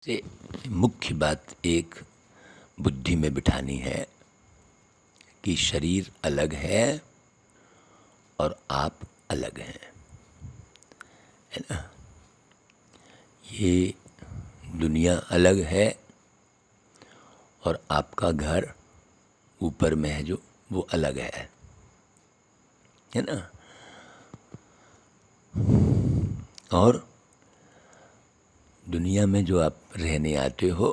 से मुख्य बात एक बुद्धि में बिठानी है कि शरीर अलग है और आप अलग हैं, है ना। ये दुनिया अलग है और आपका घर ऊपर में है जो वो अलग है ना। और दुनिया में जो आप रहने आते हो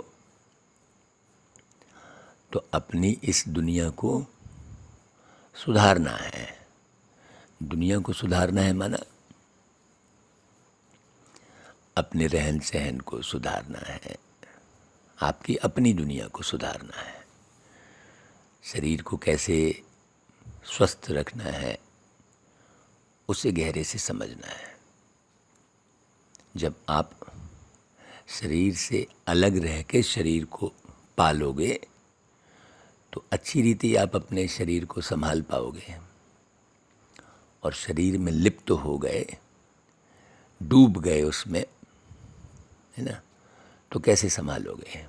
तो अपनी इस दुनिया को सुधारना है। दुनिया को सुधारना है माना अपने रहन सहन को सुधारना है, आपकी अपनी दुनिया को सुधारना है। शरीर को कैसे स्वस्थ रखना है उसे गहरे से समझना है। जब आप शरीर से अलग रह के शरीर को पालोगे तो अच्छी रीति आप अपने शरीर को संभाल पाओगे। और शरीर में लिप्त हो गए, डूब गए उसमें, है ना, तो कैसे संभालोगे।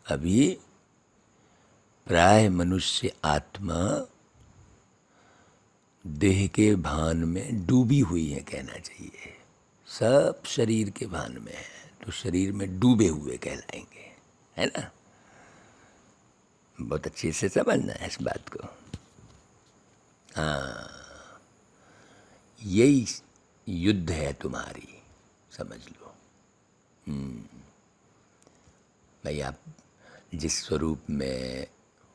अभी प्राय मनुष्य आत्मा देह के भान में डूबी हुई है, कहना चाहिए। सब शरीर के भान में है तो शरीर में डूबे हुए कहलाएंगे, है ना। बहुत अच्छे से समझना है इस बात को। हाँ, यही युद्ध है तुम्हारी, समझ लो। भाई आप जिस स्वरूप में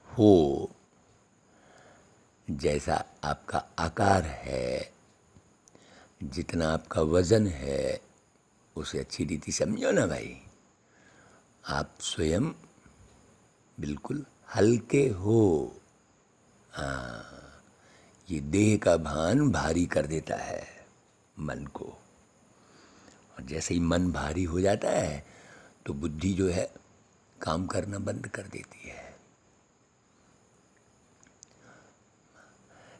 हो, जैसा आपका आकार है, जितना आपका वज़न है, उसे अच्छी रीति समझो ना भाई। आप स्वयं बिल्कुल हल्के हो। हाँ, ये देह का भान भारी कर देता है मन को। और जैसे ही मन भारी हो जाता है तो बुद्धि जो है काम करना बंद कर देती है।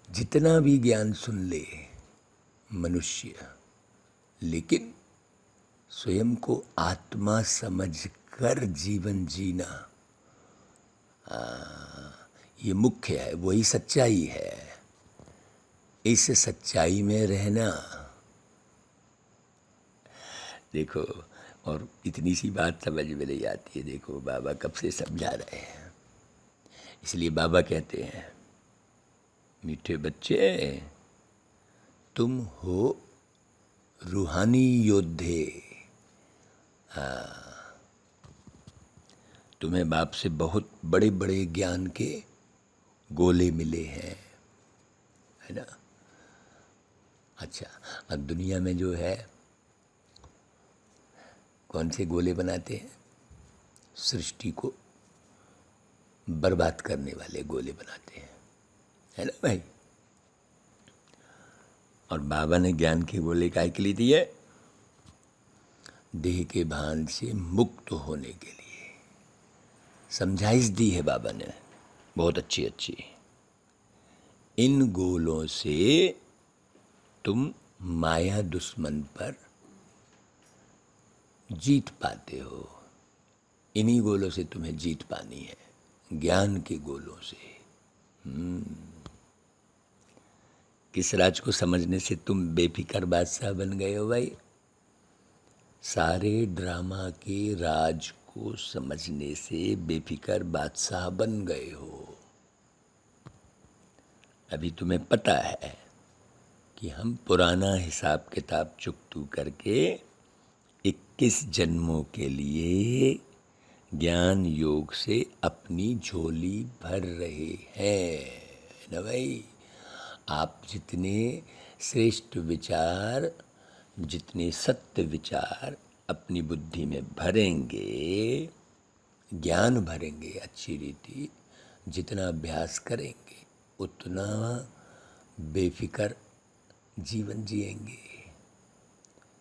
जितना भी ज्ञान सुन ले मनुष्य, लेकिन स्वयं को आत्मा समझकर जीवन जीना, ये मुख्य है, वही सच्चाई है। इस सच्चाई में रहना। देखो, और इतनी सी बात समझ में नहीं आती है। देखो बाबा कब से समझा रहे हैं, इसलिए बाबा कहते हैं, मीठे बच्चे तुम हो रूहानी योद्धे। तुम्हें बाप से बहुत बड़े बड़े ज्ञान के गोले मिले हैं, है ना। अच्छा, अब दुनिया में जो है कौन से गोले बनाते हैं? सृष्टि को बर्बाद करने वाले गोले बनाते हैं, है ना भाई। और बाबा ने ज्ञान के गोले काहे के लिए दिए? देह के भान से मुक्त होने के लिए समझाइश दी है बाबा ने, बहुत अच्छी अच्छी। इन गोलों से तुम माया दुश्मन पर जीत पाते हो। इन्हीं गोलों से तुम्हें जीत पानी है, ज्ञान के गोलों से। किस राज को समझने से तुम बेफिक्र बादशाह बन गए हो भाई? सारे ड्रामा के राज को समझने से बेफिक्र बादशाह बन गए हो। अभी तुम्हें पता है कि हम पुराना हिसाब किताब चुकतू करके 21 जन्मों के लिए ज्ञान योग से अपनी झोली भर रहे हैं ना भाई। आप जितने श्रेष्ठ विचार, जितने सत्य विचार अपनी बुद्धि में भरेंगे, ज्ञान भरेंगे अच्छी रीति, जितना अभ्यास करेंगे उतना बेफिक्र जीवन जिएंगे।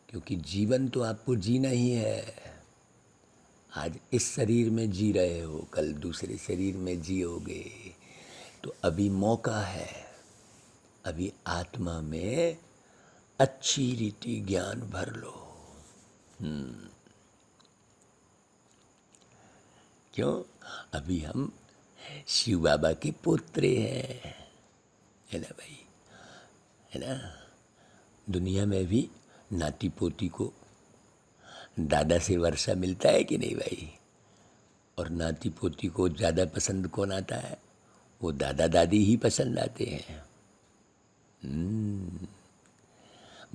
क्योंकि जीवन तो आपको जीना ही है। आज इस शरीर में जी रहे हो, कल दूसरे शरीर में जियोगे। तो अभी मौका है, अभी आत्मा में अच्छी रीति ज्ञान भर लो। क्यों? अभी हम शिव बाबा के पोत्रे हैं, है ना भाई, है ना। दुनिया में भी नाती पोती को दादा से वर्षा मिलता है कि नहीं भाई? और नाती पोती को ज़्यादा पसंद कौन आता है? वो दादा दादी ही पसंद आते हैं।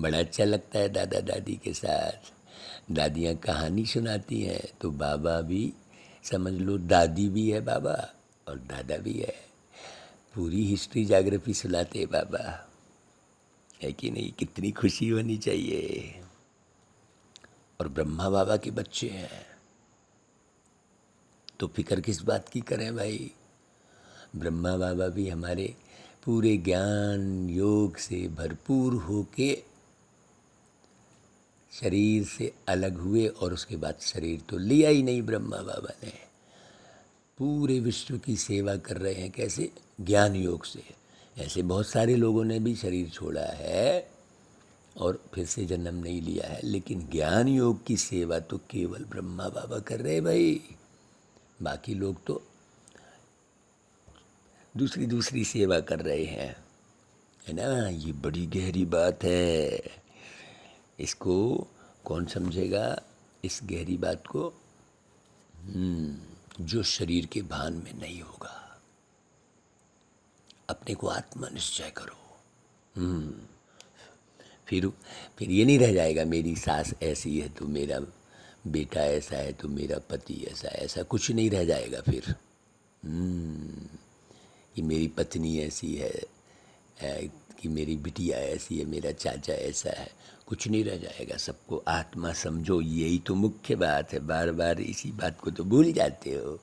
बड़ा अच्छा लगता है दादा दादी के साथ। दादियाँ कहानी सुनाती हैं तो बाबा भी समझ लो, दादी भी है बाबा और दादा भी है। पूरी हिस्ट्री ज्योग्राफी सुनाते हैं बाबा, है कि नहीं? कितनी खुशी होनी चाहिए। और ब्रह्मा बाबा के बच्चे हैं तो फिक्र किस बात की करें भाई? ब्रह्मा बाबा भी हमारे पूरे ज्ञान योग से भरपूर होके शरीर से अलग हुए और उसके बाद शरीर तो लिया ही नहीं ब्रह्मा बाबा ने। पूरे विश्व की सेवा कर रहे हैं। कैसे? ज्ञान योग से। ऐसे बहुत सारे लोगों ने भी शरीर छोड़ा है और फिर से जन्म नहीं लिया है, लेकिन ज्ञान योग की सेवा तो केवल ब्रह्मा बाबा कर रहे हैं भाई। बाकी लोग तो दूसरी सेवा कर रहे हैं, है ना। ये बड़ी गहरी बात है। इसको कौन समझेगा, इस गहरी बात को? जो शरीर के भान में नहीं होगा। अपने को आत्मा निश्चय करो। फिर ये नहीं रह जाएगा मेरी सास ऐसी है तो मेरा बेटा ऐसा है तो मेरा पति ऐसा है। ऐसा कुछ नहीं रह जाएगा फिर। कि मेरी पत्नी ऐसी है, कि मेरी बिटिया ऐसी है, मेरा चाचा ऐसा है, कुछ नहीं रह जाएगा। सबको आत्मा समझो, यही तो मुख्य बात है। बार बार इसी बात को तो भूल जाते हो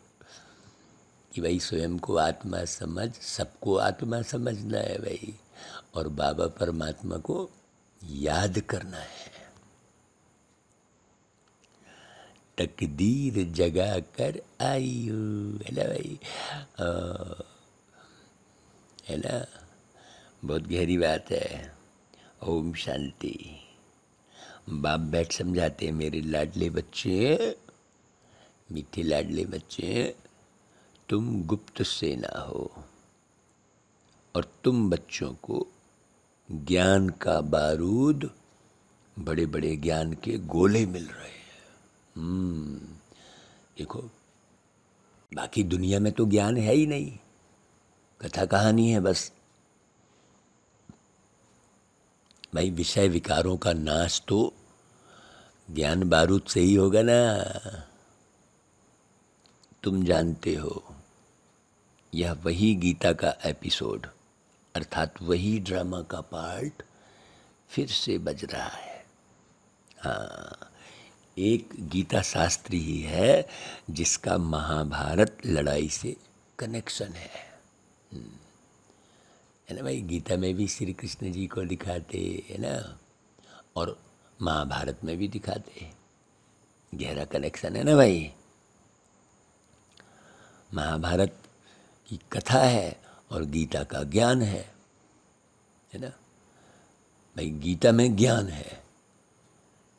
कि भाई स्वयं को आत्मा समझ, सबको आत्मा समझना है भाई, और बाबा परमात्मा को याद करना है। तकदीर जगा कर आई हो, है ना भाई, है ना। बहुत गहरी बात है। ओम शांति। बाप बैठ समझाते हैं, मेरे लाडले बच्चे, मीठे लाडले बच्चे, तुम गुप्त सेना हो और तुम बच्चों को ज्ञान का बारूद, बड़े बड़े ज्ञान के गोले मिल रहे हैं। देखो, बाकी दुनिया में तो ज्ञान है ही नहीं, कथा कहानी है बस भाई। विषय विकारों का नाश तो ज्ञान बारूद से ही होगा ना। तुम जानते हो, यह वही गीता का एपिसोड अर्थात वही ड्रामा का पार्ट फिर से बज रहा है। हाँ, एक गीता शास्त्री ही है जिसका महाभारत लड़ाई से कनेक्शन है ना भाई। गीता में भी श्री कृष्ण जी को दिखाते है ना, और महाभारत में भी दिखाते। गहरा कनेक्शन है ना भाई। महाभारत की कथा है और गीता का ज्ञान है ना भाई। गीता में ज्ञान है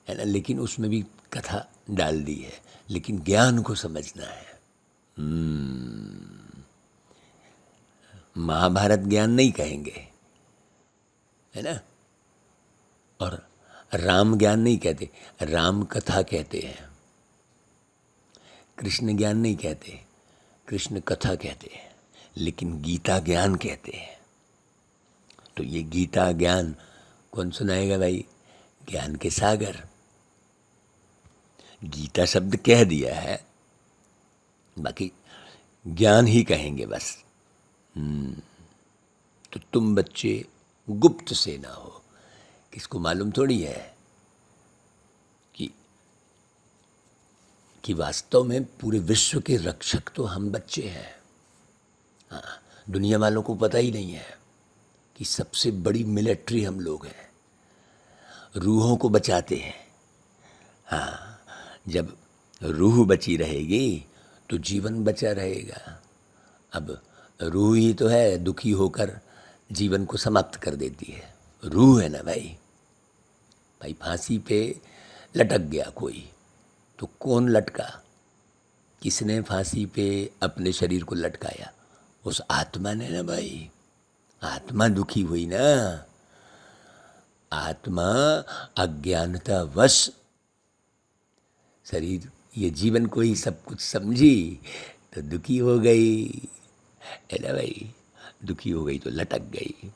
ना, लेकिन उसमें भी कथा डाल दी है, लेकिन ज्ञान को समझना है। महाभारत ज्ञान नहीं कहेंगे, है ना। और राम ज्ञान नहीं कहते, राम कथा कहते हैं। कृष्ण ज्ञान नहीं कहते, कृष्ण कथा कहते हैं। लेकिन गीता ज्ञान कहते हैं। तो ये गीता ज्ञान कौन सुनाएगा भाई? ज्ञान के सागर। गीता शब्द कह दिया है, बाकी ज्ञान ही कहेंगे बस। तो तुम बच्चे गुप्त सेना हो। किसको मालूम थोड़ी है कि वास्तव में पूरे विश्व के रक्षक तो हम बच्चे हैं। हाँ, दुनिया वालों को पता ही नहीं है कि सबसे बड़ी मिलिट्री हम लोग हैं, रूहों को बचाते हैं। हाँ, जब रूह बची रहेगी तो जीवन बचा रहेगा। अब रूह ही तो है दुखी होकर जीवन को समाप्त कर देती है। रूह है ना भाई। फांसी पे लटक गया कोई तो कौन लटका? किसने फांसी पे अपने शरीर को लटकाया? उस आत्मा ने ना भाई। आत्मा दुखी हुई ना। आत्मा अज्ञानतावश शरीर ये जीवन को ही सब कुछ समझी तो दुखी हो गई, है ना भाई। दुखी हो गई तो लटक गई।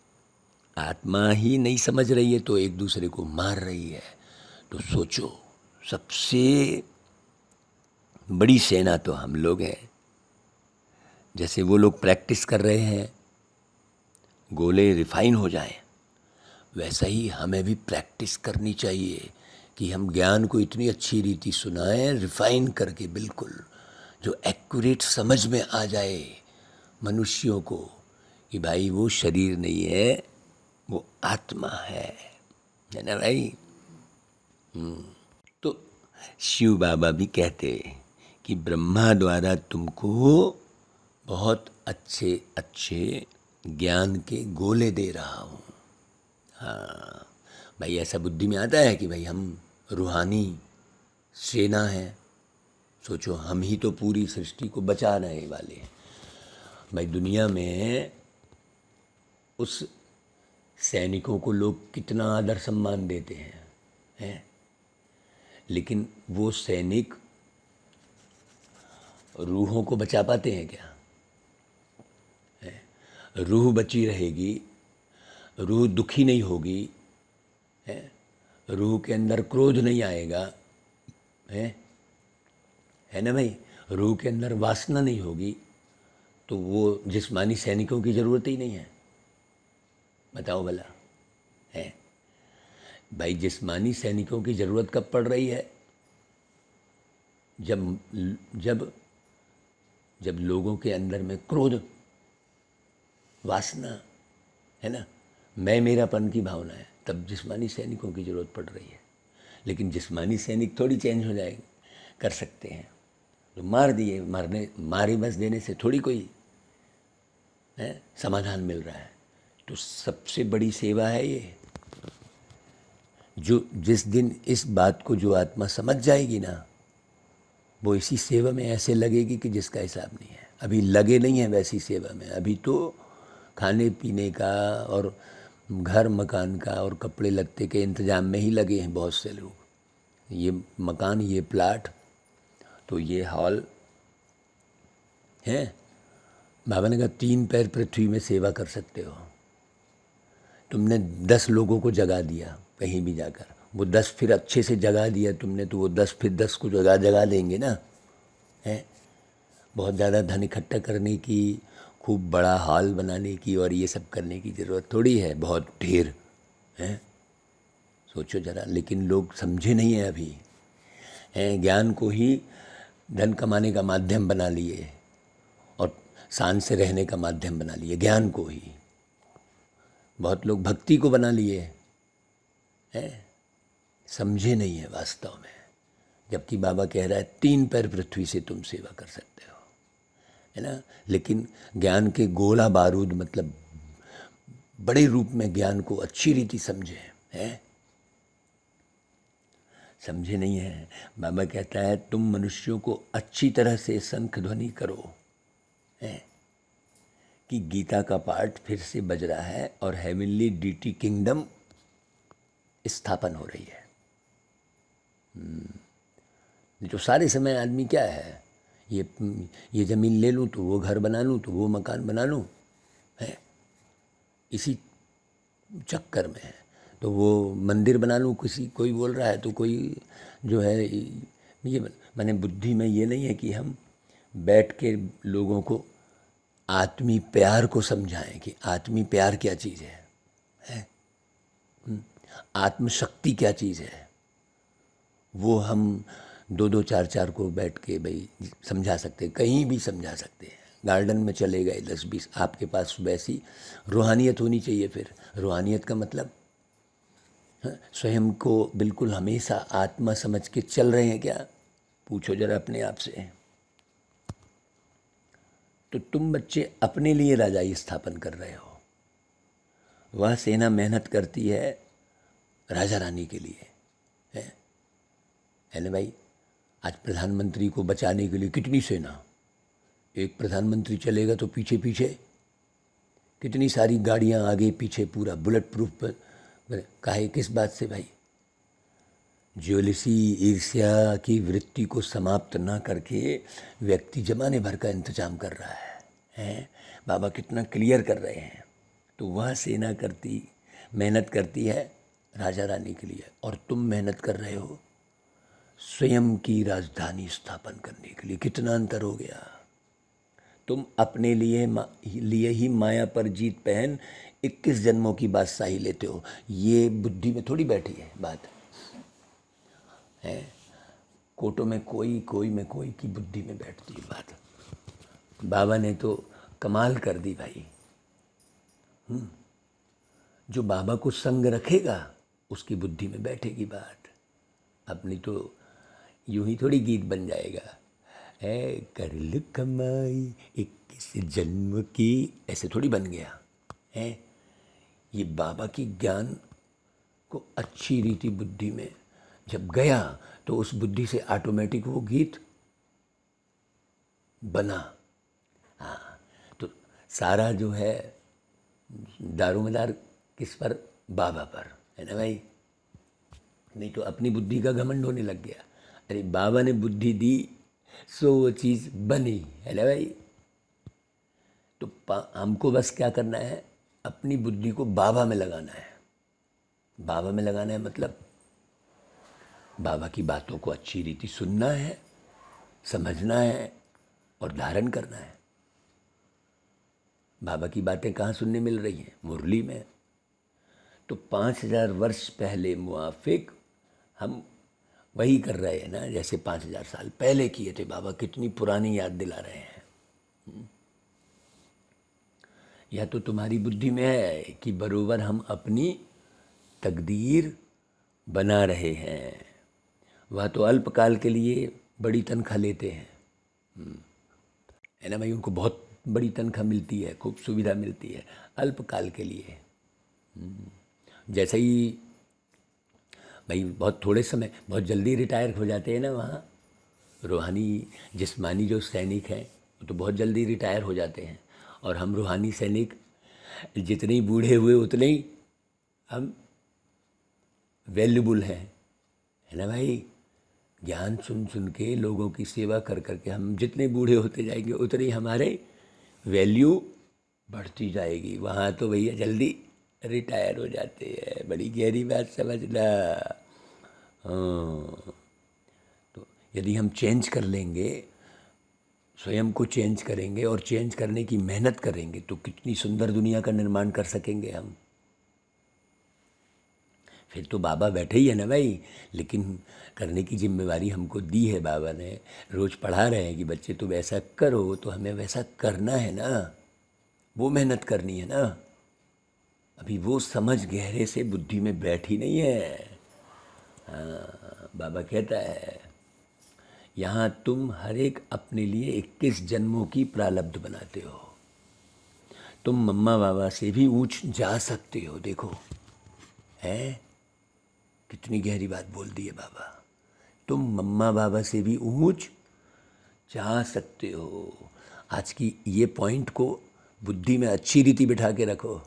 आत्मा ही नहीं समझ रही है तो एक दूसरे को मार रही है। तो सोचो, सबसे बड़ी सेना तो हम लोग हैं। जैसे वो लोग प्रैक्टिस कर रहे हैं गोले रिफाइन हो जाएं, वैसा ही हमें भी प्रैक्टिस करनी चाहिए कि हम ज्ञान को इतनी अच्छी रीति सुनाएं, रिफाइन करके, बिल्कुल जो एक्यूरेट समझ में आ जाए मनुष्यों को कि भाई वो शरीर नहीं है, वो आत्मा है ना भाई। तो शिव बाबा भी कहते कि ब्रह्मा द्वारा तुमको बहुत अच्छे अच्छे ज्ञान के गोले दे रहा हूँ। हाँ भाई, ऐसा बुद्धि में आता है कि भाई हम रूहानी सेना है। सोचो, हम ही तो पूरी सृष्टि को बचाने वाले हैं भाई। दुनिया में उस सैनिकों को लोग कितना आदर सम्मान देते हैं, लेकिन वो सैनिक रूहों को बचा पाते हैं क्या? रूह बची रहेगी, रूह दुखी नहीं होगी, है, रूह के अंदर क्रोध नहीं आएगा, है ना भाई। रूह के अंदर वासना नहीं होगी तो वो जिस्मानी सैनिकों की ज़रूरत ही नहीं है। बताओ भला, है भाई। जिस्मानी सैनिकों की ज़रूरत कब पड़ रही है? जब जब जब लोगों के अंदर में क्रोध, वासना, है ना, मैं मेरापन की भावना है, तब जिस्मानी सैनिकों की ज़रूरत पड़ रही है। लेकिन जिस्मानी सैनिक थोड़ी चेंज हो जाएंगे, कर सकते हैं तो मार दिए, मारे बस देने से थोड़ी कोई समाधान मिल रहा है। तो सबसे बड़ी सेवा है ये। जो जिस दिन इस बात को जो आत्मा समझ जाएगी ना, वो इसी सेवा में ऐसे लगेगी कि जिसका हिसाब नहीं है। अभी लगे नहीं है वैसी सेवा में। अभी तो खाने पीने का और घर मकान का और कपड़े लत्ते के इंतज़ाम में ही लगे हैं बहुत से लोग। ये मकान, ये प्लाट, तो ये हॉल है। बाबा ने कहा 3 पैर पृथ्वी में सेवा कर सकते हो। तुमने 10 लोगों को जगा दिया कहीं भी जाकर, वो 10 फिर अच्छे से जगा दिया तुमने, तो वो 10 फिर 10 को जगा देंगे ना, है। बहुत ज़्यादा धन इकट्ठा करने की, खूब बड़ा हॉल बनाने की और ये सब करने की ज़रूरत थोड़ी है, बहुत ढेर है। सोचो ज़रा। लेकिन लोग समझे नहीं हैं अभी, हैं, ज्ञान को ही धन कमाने का माध्यम बना लिए और शान से रहने का माध्यम बना लिए। ज्ञान को ही बहुत लोग भक्ति को बना लिए हैं, समझे नहीं है वास्तव में। जबकि बाबा कह रहा है 3 पैर पृथ्वी से तुम सेवा कर सकते हो, है ना। लेकिन ज्ञान के गोला बारूद, मतलब बड़े रूप में ज्ञान को अच्छी रीति समझे हैं, समझे नहीं है। बाबा कहता है तुम मनुष्यों को अच्छी तरह से शंख ध्वनि करो, है कि गीता का पाठ फिर से बज रहा है और हेवनली डीटी किंगडम स्थापन हो रही है। तो सारे समय आदमी क्या है, ये ज़मीन ले लूँ तो वो घर बना लूँ, तो वो मकान बना लूँ, है, इसी चक्कर में है। तो वो मंदिर बना लूँ, कोई बोल रहा है तो कोई जो है ये, मैंने बुद्धि में ये नहीं है कि हम बैठ के लोगों को आत्मी प्यार को समझाएं कि आत्मी प्यार क्या चीज़ है, आत्मशक्ति क्या चीज़ है। वो हम 2-2 4-4 को बैठ के भाई समझा सकते, कहीं भी समझा सकते हैं। गार्डन में चले गए 10-20, आपके पास वैसी रूहानियत होनी चाहिए। फिर रूहानियत का मतलब स्वयं को बिल्कुल हमेशा आत्मा समझ के चल रहे हैं क्या? पूछो जरा अपने आप से। तो तुम बच्चे अपने लिए राजाई स्थापन कर रहे हो, वह सेना मेहनत करती है राजा रानी के लिए, है ना भाई। आज प्रधानमंत्री को बचाने के लिए कितनी सेना, एक प्रधानमंत्री चलेगा तो पीछे पीछे कितनी सारी गाड़ियां, आगे पीछे पूरा बुलेट प्रूफ पर। काहे किस बात से भाई? ज्वेलसी ईर्ष्या की वृत्ति को समाप्त ना करके व्यक्ति जमाने भर का इंतजाम कर रहा है। बाबा कितना क्लियर कर रहे हैं। तो वह सेना करती, मेहनत करती है राजा रानी के लिए, और तुम मेहनत कर रहे हो स्वयं की राजधानी स्थापन करने के लिए। कितना अंतर हो गया। तुम अपने लिए ही माया पर जीत पहन 21 जन्मों की बादशाही लेते हो। ये बुद्धि में थोड़ी बैठी है बात है। कोटों में कोई में कोई की बुद्धि में बैठती है बात। बाबा ने तो कमाल कर दी भाई। जो बाबा को संग रखेगा उसकी बुद्धि में बैठेगी बात। अपनी तो यूं ही थोड़ी गीत बन जाएगा, है कर लो कमाई 21 जन्म की, ऐसे थोड़ी बन गया है। ये बाबा की ज्ञान को अच्छी रीति बुद्धि में जब गया तो उस बुद्धि से ऑटोमेटिक वो गीत बना। हाँ, तो सारा जो है दारोमदार किस पर? बाबा पर, है ना भाई। नहीं तो अपनी बुद्धि का घमंड होने लग गया। अरे बाबा ने बुद्धि दी सो वो चीज़ बनी, है ना भाई। तो हमको बस क्या करना है? अपनी बुद्धि को बाबा में लगाना है। बाबा में लगाना है मतलब बाबा की बातों को अच्छी रीति सुनना है, समझना है और धारण करना है। बाबा की बातें कहाँ सुनने मिल रही हैं? मुरली में। तो 5000 वर्ष पहले मुआफिक हम वही कर रहे हैं ना, जैसे 5000 साल पहले किए थे बाबा। कितनी पुरानी याद दिला रहे हैं। यह तो तुम्हारी बुद्धि में है कि बरोबर हम अपनी तकदीर बना रहे हैं। वह तो अल्पकाल के लिए बड़ी तनख्वाह लेते हैं, है ना भाई। उनको बहुत बड़ी तनख्वाह मिलती है, खूब सुविधा मिलती है अल्पकाल के लिए। जैसे ही भाई बहुत थोड़े समय, बहुत जल्दी रिटायर हो जाते हैं ना वहाँ रूहानी जिस्मानी जो सैनिक हैं, वो तो बहुत जल्दी रिटायर हो जाते हैं। और हम रूहानी सैनिक जितने ही बूढ़े हुए उतने ही हम वैल्यूबल हैं, है ना भाई। ज्ञान सुन सुन के, लोगों की सेवा कर कर के हम जितने बूढ़े होते जाएंगे उतनी हमारे वैल्यू बढ़ती जाएगी। वहाँ तो भैया जल्दी रिटायर हो जाते हैं। बड़ी गहरी बात समझना। हाँ, तो यदि हम चेंज कर लेंगे, स्वयं को चेंज करेंगे और चेंज करने की मेहनत करेंगे तो कितनी सुंदर दुनिया का निर्माण कर सकेंगे हम। फिर तो बाबा बैठे ही है ना भाई। लेकिन करने की जिम्मेवारी हमको दी है बाबा ने। रोज़ पढ़ा रहे हैं कि बच्चे तुम ऐसा करो, तो हमें वैसा करना है ना, वो मेहनत करनी है ना। अभी वो समझ गहरे से बुद्धि में बैठी नहीं है। हाँ, बाबा कहता है यहाँ तुम हर एक अपने लिए 21 जन्मों की प्रारब्ध बनाते हो। तुम मम्मा बाबा से भी ऊंच जा सकते हो। देखो है कितनी गहरी बात बोल दी है बाबा। तुम मम्मा बाबा से भी ऊंच जा सकते हो। आज की ये पॉइंट को बुद्धि में अच्छी रीति बिठा के रखो।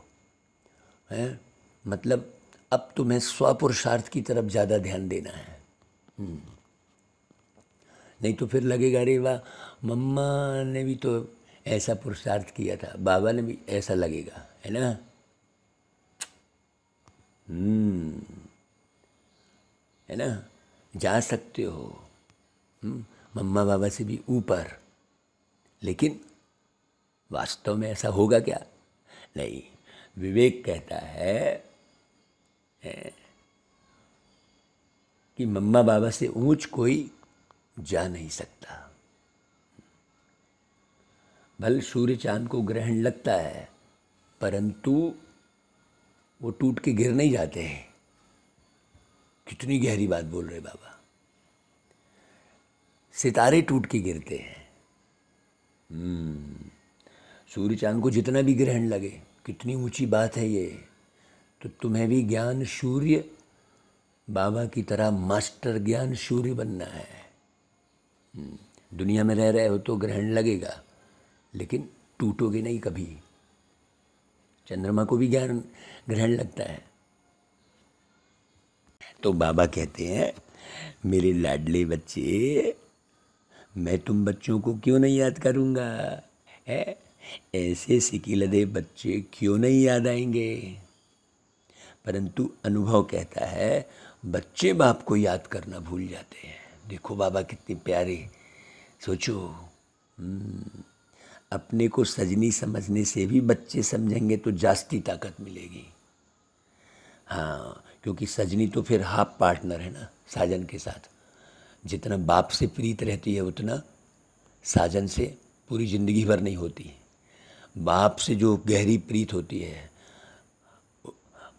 है मतलब अब तुम्हें स्वपुरुषार्थ की तरफ ज़्यादा ध्यान देना है। नहीं तो फिर लगेगा अरे वाह, मम्मा ने भी तो ऐसा पुरुषार्थ किया था, बाबा ने भी ऐसा लगेगा, है ना। है ना, जा सकते हो मम्मा बाबा से भी ऊपर। लेकिन वास्तव में ऐसा होगा क्या? नहीं। विवेक कहता है कि मम्मा बाबा से ऊंच कोई जा नहीं सकता। भले सूर्य चांद को ग्रहण लगता है, परंतु वो टूट के गिर नहीं जाते हैं। कितनी गहरी बात बोल रहे बाबा। सितारे टूट के गिरते हैं। सूर्य चांद को जितना भी ग्रहण लगे, कितनी ऊंची बात है ये। तो तुम्हें भी ज्ञान सूर्य बाबा की तरह मास्टर ज्ञान सूर्य बनना है। दुनिया में रह रहे हो तो ग्रहण लगेगा, लेकिन टूटोगे नहीं कभी। चंद्रमा को भी ग्रहण लगता है। तो बाबा कहते हैं, मेरे लाडले बच्चे, मैं तुम बच्चों को क्यों नहीं याद करूँगा? है, ऐसे सिकिलदे बच्चे क्यों नहीं याद आएंगे? परंतु अनुभव कहता है बच्चे बाप को याद करना भूल जाते हैं। देखो बाबा कितने प्यारे। सोचो, अपने को सजनी समझने से भी बच्चे समझेंगे तो जास्ती ताकत मिलेगी। हाँ, क्योंकि सजनी तो फिर हाफ पार्टनर है ना साजन के साथ। जितना बाप से प्रीत रहती है उतना साजन से पूरी ज़िंदगी भर नहीं होती। बाप से जो गहरी प्रीत होती है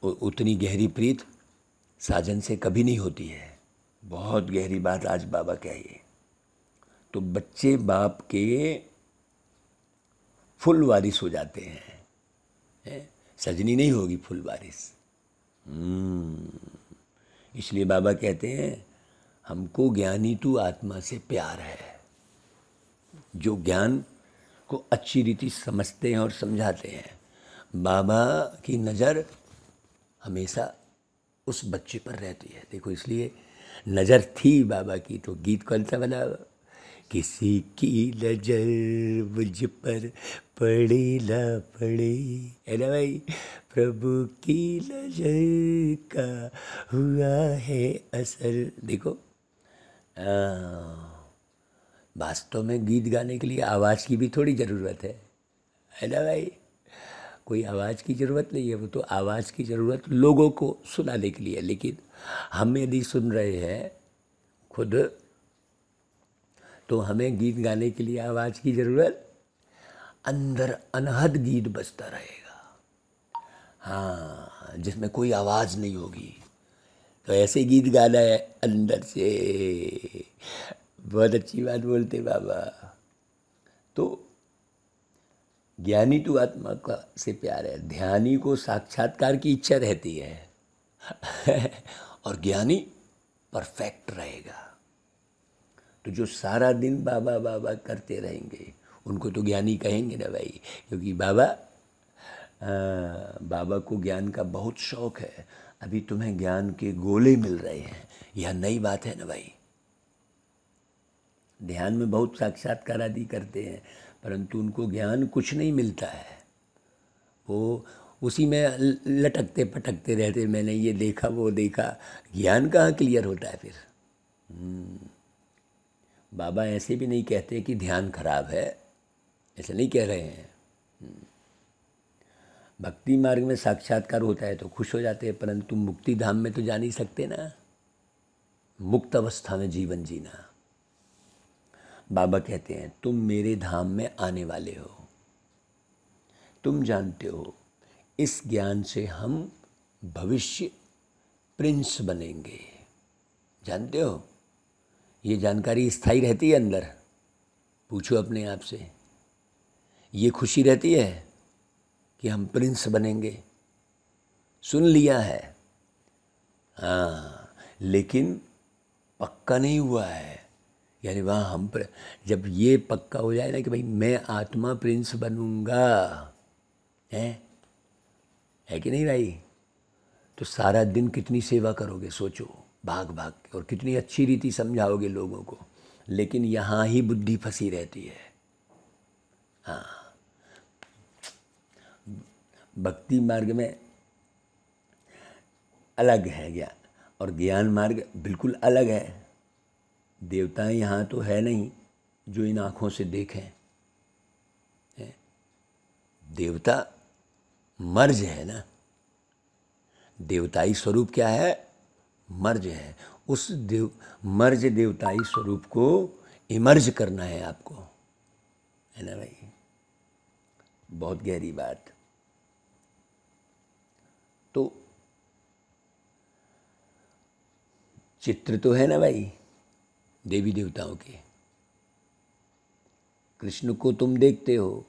उतनी गहरी प्रीत साजन से कभी नहीं होती है। बहुत गहरी बात आज बाबा कहिए। तो बच्चे बाप के फुल वारिस हो जाते हैं, सजनी नहीं होगी, फुल वारिस। इसलिए बाबा कहते हैं हमको ज्ञानी तू आत्मा से प्यार है। जो ज्ञान को अच्छी रीति समझते हैं और समझाते हैं, बाबा की नज़र हमेशा उस बच्चे पर रहती है। देखो, इसलिए नज़र थी बाबा की तो गीत कौन सा बना, किसी की नजर मुझ पर पड़े ना पड़े, है ना भाई, प्रभु की नजर का हुआ है असर। देखो, वास्तव में गीत गाने के लिए आवाज़ की भी थोड़ी ज़रूरत है ना भाई। कोई आवाज़ की ज़रूरत नहीं है, वो तो आवाज़ की ज़रूरत लोगों को सुनाने के लिए है। लेकिन हम यदि सुन रहे हैं खुद, तो हमें गीत गाने के लिए आवाज़ की ज़रूरत, अंदर अनहद गीत बजता रहेगा, हाँ, जिसमें कोई आवाज़ नहीं होगी। तो ऐसे गीत गाना है अंदर से। बहुत अच्छी बात बोलते बाबा। तो ज्ञानी तो आत्मा का से प्यार है, ध्यानी को साक्षात्कार की इच्छा रहती है और ज्ञानी परफेक्ट रहेगा। तो जो सारा दिन बाबा बाबा करते रहेंगे उनको तो ज्ञानी कहेंगे ना भाई, क्योंकि बाबा को ज्ञान का बहुत शौक़ है। अभी तुम्हें ज्ञान के गोले मिल रहे हैं, यह नई बात है ना भाई। ध्यान में बहुत साक्षात्कार आदि करते हैं, परंतु उनको ज्ञान कुछ नहीं मिलता है। वो उसी में लटकते पटकते रहते, मैंने ये देखा वो देखा, ज्ञान कहाँ क्लियर होता है फिर। बाबा ऐसे भी नहीं कहते कि ध्यान खराब है, ऐसे नहीं कह रहे हैं। भक्ति मार्ग में साक्षात्कार होता है तो खुश हो जाते हैं, परंतु मुक्ति धाम में तो जा नहीं सकते ना। मुक्त अवस्था में जीवन जीना। बाबा कहते हैं तुम मेरे धाम में आने वाले हो, तुम जानते हो इस ज्ञान से हम भविष्य प्रिंस बनेंगे। जानते हो, ये जानकारी स्थायी रहती है अंदर। पूछो अपने आप से, ये खुशी रहती है कि हम प्रिंस बनेंगे। सुन लिया है, हाँ, लेकिन पक्का नहीं हुआ है। यानी वहाँ हम जब ये पक्का हो जाए ना कि भाई मैं आत्मा प्रिंस बनूंगा, है कि नहीं भाई, तो सारा दिन कितनी सेवा करोगे सोचो, भाग भाग के, और कितनी अच्छी रीति समझाओगे लोगों को। लेकिन यहाँ ही बुद्धि फंसी रहती है। हाँ, भक्ति मार्ग में अलग है ज्ञान, और ज्ञान मार्ग बिल्कुल अलग है। देवताएं यहाँ तो है नहीं जो इन आँखों से देखें। देवता मर्ज है ना, देवताई स्वरूप क्या है, मर्ज है। उस मर्ज देवताई स्वरूप को इमर्ज करना है आपको, है ना भाई। बहुत गहरी बात। तो चित्र तो है ना भाई देवी देवताओं के। कृष्ण को तुम देखते हो,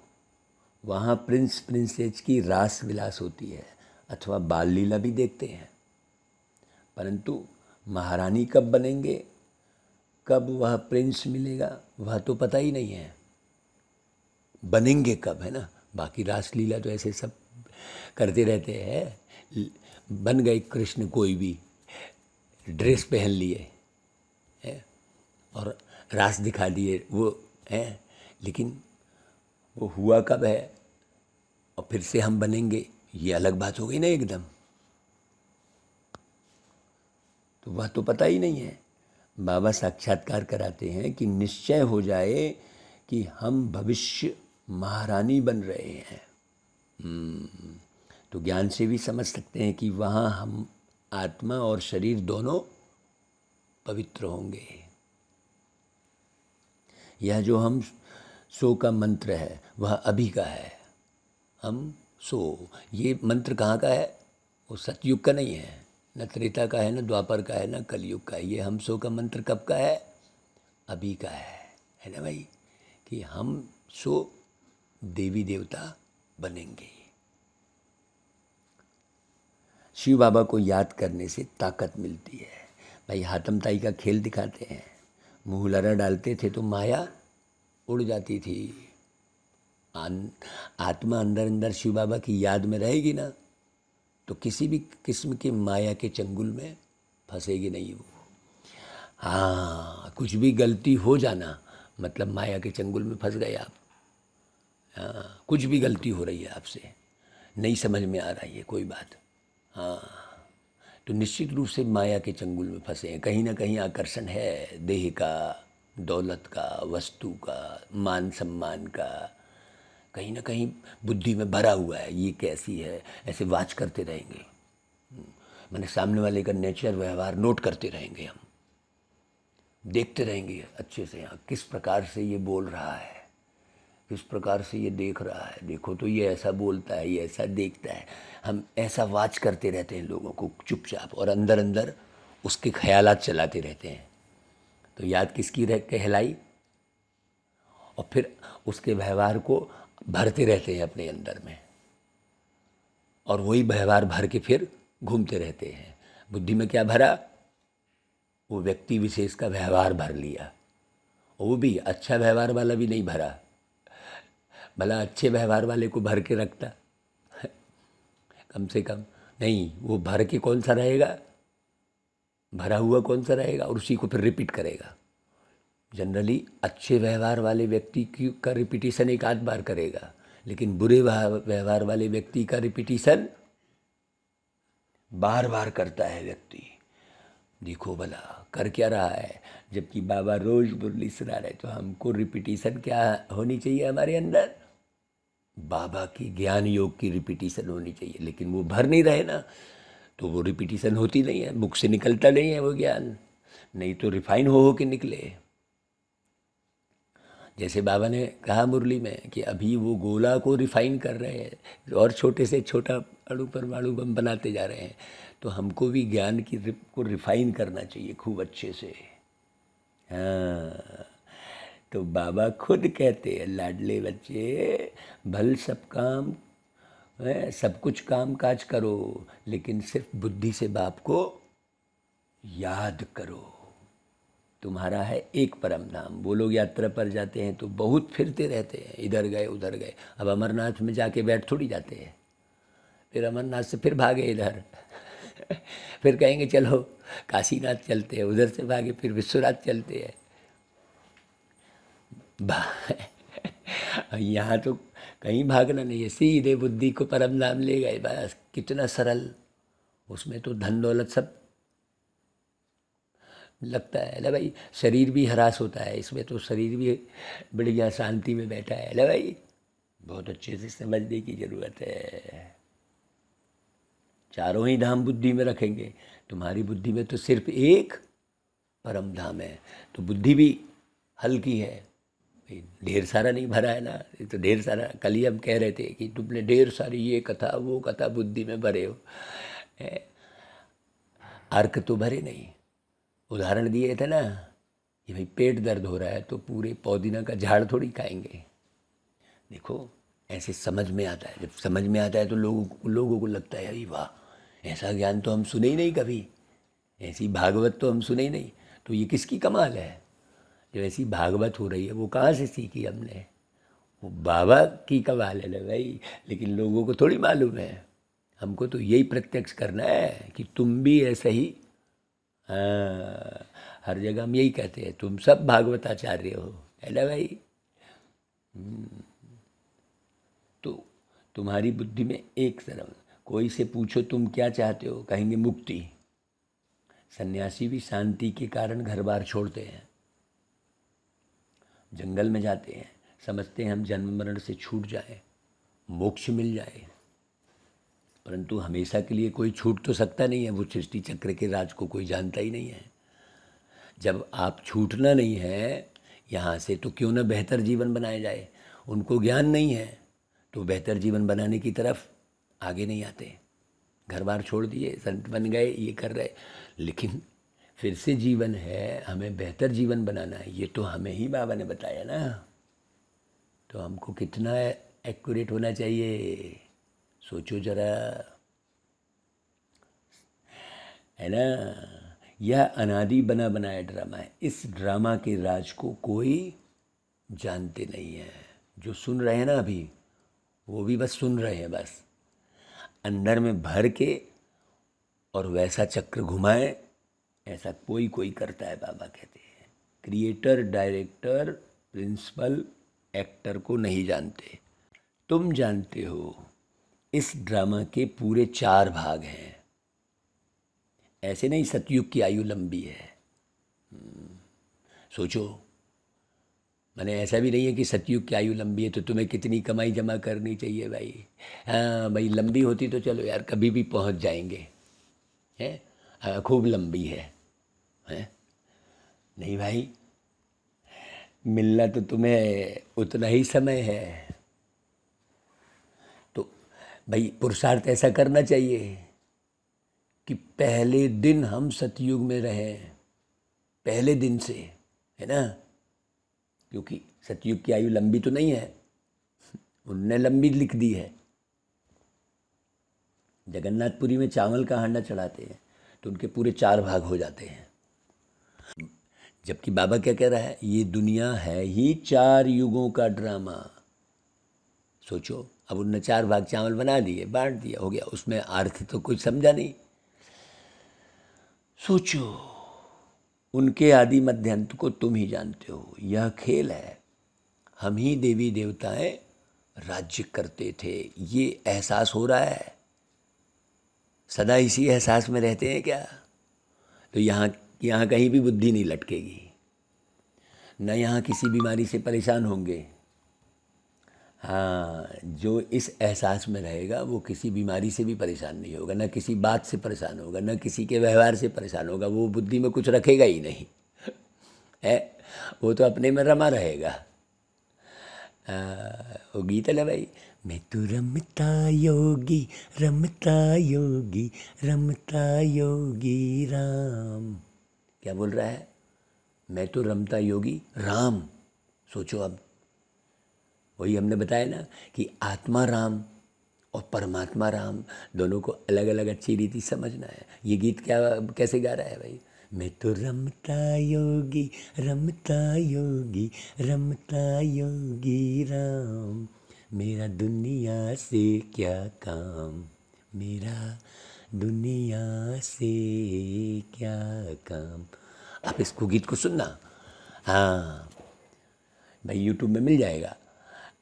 वहाँ प्रिंस प्रिंसेस की रास विलास होती है, अथवा बाल लीला भी देखते हैं। परंतु महारानी कब बनेंगे, कब वह प्रिंस मिलेगा वह तो पता ही नहीं है, बनेंगे कब, है ना। बाकी रासलीला तो ऐसे सब करते रहते हैं, बन गए कृष्ण, कोई भी ड्रेस पहन लिए है और रास दिखा दिए वो है, लेकिन वो हुआ कब है और फिर से हम बनेंगे, ये अलग बात हो गई ना एकदम। तो वह तो पता ही नहीं है। बाबा साक्षात्कार कराते हैं कि निश्चय हो जाए कि हम भविष्य महारानी बन रहे हैं। तो ज्ञान से भी समझ सकते हैं कि वहाँ हम आत्मा और शरीर दोनों पवित्र होंगे। यह जो हम सो का मंत्र है वह अभी का है। हम सो, ये मंत्र कहाँ का है? वो सतयुग का नहीं है, न त्रेता का है, न द्वापर का है, न कलयुग का है। ये हम सो का मंत्र कब का है? अभी का है ना भाई, कि हम सो देवी देवता बनेंगे। शिव बाबा को याद करने से ताकत मिलती है। भाई हातम ताई का खेल दिखाते हैं, मुँह लरा डालते थे तो माया उड़ जाती थी। आत्मा अंदर अंदर शिव बाबा की याद में रहेगी ना, तो किसी भी किस्म की माया के चंगुल में फंसेगी नहीं वो। हाँ, कुछ भी गलती हो जाना मतलब माया के चंगुल में फंस गए आप। हाँ, कुछ भी गलती हो रही है आपसे, नहीं समझ में आ रही है कोई बात, हाँ, तो निश्चित रूप से माया के चंगुल में फंसे हैं। कहीं ना कहीं आकर्षण है देह का, दौलत का, वस्तु का, मान सम्मान का, कहीं ना कहीं बुद्धि में भरा हुआ है। ये कैसी है, ऐसे वाच करते रहेंगे, मैंने सामने वाले का नेचर व्यवहार नोट करते रहेंगे, हम देखते रहेंगे अच्छे से, हाँ किस प्रकार से ये बोल रहा है, किस प्रकार से ये देख रहा है, देखो तो ये ऐसा बोलता है, ये ऐसा देखता है। हम ऐसा वाच करते रहते हैं लोगों को चुपचाप, और अंदर अंदर उसके ख्यालात चलाते रहते हैं। तो याद किसकी रह कहलाई, और फिर उसके व्यवहार को भरते रहते हैं अपने अंदर में, और वही व्यवहार भर के फिर घूमते रहते हैं। बुद्धि में क्या भरा? वो व्यक्ति विशेष का व्यवहार भर लिया, वो भी अच्छा व्यवहार वाला भी नहीं भरा। भला अच्छे व्यवहार वाले को भर के रखता कम से कम, नहीं, वो भर के कौन सा रहेगा, भरा हुआ कौन सा रहेगा, और उसी को फिर रिपीट करेगा। जनरली अच्छे व्यवहार वाले व्यक्ति की का रिपीटिशन एक आध बार करेगा, लेकिन बुरे व्यवहार वाले व्यक्ति का रिपीटिशन बार बार करता है व्यक्ति। देखो भला कर क्या रहा है, जबकि बाबा रोज मुरली सुना रहे। तो हमको रिपीटिशन क्या होनी चाहिए हमारे अंदर? बाबा की ज्ञान योग की रिपीटिशन होनी चाहिए, लेकिन वो भर नहीं रहे ना, तो वो रिपीटिशन होती नहीं है, मुख से निकलता नहीं है वो ज्ञान, नहीं तो रिफाइन हो के निकले। जैसे बाबा ने कहा मुरली में कि अभी वो गोला को रिफाइन कर रहे हैं और छोटे से छोटा अणु परमाणु बम बनाते जा रहे हैं। तो हमको भी ज्ञान की को रिफाइन करना चाहिए खूब अच्छे से। हाँ, तो बाबा खुद कहते हैं, लाडले बच्चे भल सब काम है, सब कुछ काम काज करो, लेकिन सिर्फ बुद्धि से बाप को याद करो। तुम्हारा है एक परम धाम। वो लोग यात्रा पर जाते हैं तो बहुत फिरते रहते हैं, इधर गए उधर गए। अब अमरनाथ में जाके बैठ थोड़ी जाते हैं, फिर अमरनाथ से फिर भागे इधर फिर कहेंगे चलो काशीनाथ चलते हैं, उधर से भागे फिर विश्वनाथ चलते हैं। यहाँ तो कहीं भागना नहीं है, सीधे बुद्धि को परम धाम ले गए, बस कितना सरल। उसमें तो धन दौलत सब लगता है ना भाई, शरीर भी हरास होता है इसमें, तो शरीर भी बढ़िया शांति में बैठा है ना भाई। बहुत अच्छे से समझने की ज़रूरत है। चारों ही धाम बुद्धि में रखेंगे, तुम्हारी बुद्धि में तो सिर्फ एक परम धाम है, तो बुद्धि भी हल्की है। ढेर सारा नहीं भरा है ना, ये तो ढेर सारा, कल ही हम कह रहे थे कि तुमने ढेर सारी ये कथा वो कथा बुद्धि में भरे हो, अर्क तो भरे नहीं। उदाहरण दिए थे ना कि भाई पेट दर्द हो रहा है तो पूरे पुदीना का झाड़ थोड़ी खाएंगे। देखो ऐसे समझ में आता है, जब समझ में आता है तो लोगों को लगता है अरे वाह, ऐसा ज्ञान तो हम सुने ही नहीं कभी, ऐसी भागवत तो हम सुने ही नहीं। तो ये किसकी कमाल है? जो ऐसी भागवत हो रही है वो कहाँ से सीखी हमने? वो बाबा की कमाल है ना भाई, लेकिन लोगों को थोड़ी मालूम है। हमको तो यही प्रत्यक्ष करना है कि तुम भी ऐसा ही। हाँ, हर जगह हम यही कहते हैं, तुम सब भागवताचार्य हो, है ना भाई। तो तुम्हारी बुद्धि में एक तरफ, कोई से पूछो तुम क्या चाहते हो, कहेंगे मुक्ति। सन्यासी भी शांति के कारण घर बार छोड़ते हैं, जंगल में जाते हैं, समझते हैं हम जन्म मरण से छूट जाए, मोक्ष मिल जाए। परंतु हमेशा के लिए कोई छूट तो सकता नहीं है, वो सृष्टि चक्र के राज को कोई जानता ही नहीं है। जब आप छूटना नहीं है यहाँ से, तो क्यों ना बेहतर जीवन बनाया जाए। उनको ज्ञान नहीं है तो बेहतर जीवन बनाने की तरफ आगे नहीं आते। घर बार छोड़ दिए, संत बन गए, ये कर रहे, लेकिन फिर से जीवन है, हमें बेहतर जीवन बनाना है, ये तो हमें ही बाबा ने बताया ना। तो हमको कितना एक्यूरेट होना चाहिए, सोचो जरा, है ना। यह अनादि बना बनाया ड्रामा है। इस ड्रामा के राज को कोई जानते नहीं है। जो सुन रहे हैं ना अभी, वो भी बस सुन रहे हैं, बस अंदर में भर के, और वैसा चक्र घुमाए, ऐसा कोई कोई करता है। बाबा कहते हैं क्रिएटर, डायरेक्टर, प्रिंसिपल, एक्टर को नहीं जानते। तुम जानते हो इस ड्रामा के पूरे 4 भाग हैं। ऐसे नहीं सतयुग की आयु लंबी है, सोचो। मैंने ऐसा भी नहीं है कि सतयुग की आयु लंबी है तो तुम्हें कितनी कमाई जमा करनी चाहिए भाई। हाँ भाई, लंबी होती तो चलो यार कभी भी पहुंच जाएंगे, है, खूब लंबी है, नहीं भाई, मिलना तो तुम्हें उतना ही समय है। तो भाई पुरुषार्थ ऐसा करना चाहिए कि पहले दिन हम सतयुग में रहें, पहले दिन से, है ना। क्योंकि सतयुग की आयु लंबी तो नहीं है, उनने लंबी लिख दी है। जगन्नाथपुरी में चावल का हांडा चढ़ाते हैं तो उनके पूरे 4 भाग हो जाते हैं। जबकि बाबा क्या कह रहा है, ये दुनिया है ही 4 युगों का ड्रामा। सोचो, अब उनने 4 भाग चावल बना दिए, बांट दिया, हो गया, उसमें अर्थ तो कुछ समझा नहीं। सोचो, उनके आदि मध्य अंत को तुम ही जानते हो। यह खेल है, हम ही देवी देवताएं राज्य करते थे, ये एहसास हो रहा है। सदा इसी एहसास में रहते हैं क्या? तो यहाँ कहीं भी बुद्धि नहीं लटकेगी, न यहाँ किसी बीमारी से परेशान होंगे। हाँ, जो इस एहसास में रहेगा वो किसी बीमारी से भी परेशान नहीं होगा, न किसी बात से परेशान होगा, न किसी के व्यवहार से परेशान होगा। वो बुद्धि में कुछ रखेगा ही नहीं है, वो तो अपने में रमा रहेगा। वो गीत है ना भाई, मैं तो रमता योगी, रमता योगी, रमता योगी राम। क्या बोल रहा है? मैं तो रमता योगी राम। सोचो, अब वही हमने बताया ना कि आत्मा राम और परमात्मा राम दोनों को अलग अलग अच्छी रीति समझना है। ये गीत क्या कैसे गा रहा है भाई? मैं तो रमता योगी, रमता योगी, रमता योगी राम, मेरा दुनिया से क्या काम, मेरा दुनिया से क्या काम। आप इसको गीत को सुनना, हाँ भाई, यूट्यूब में मिल जाएगा,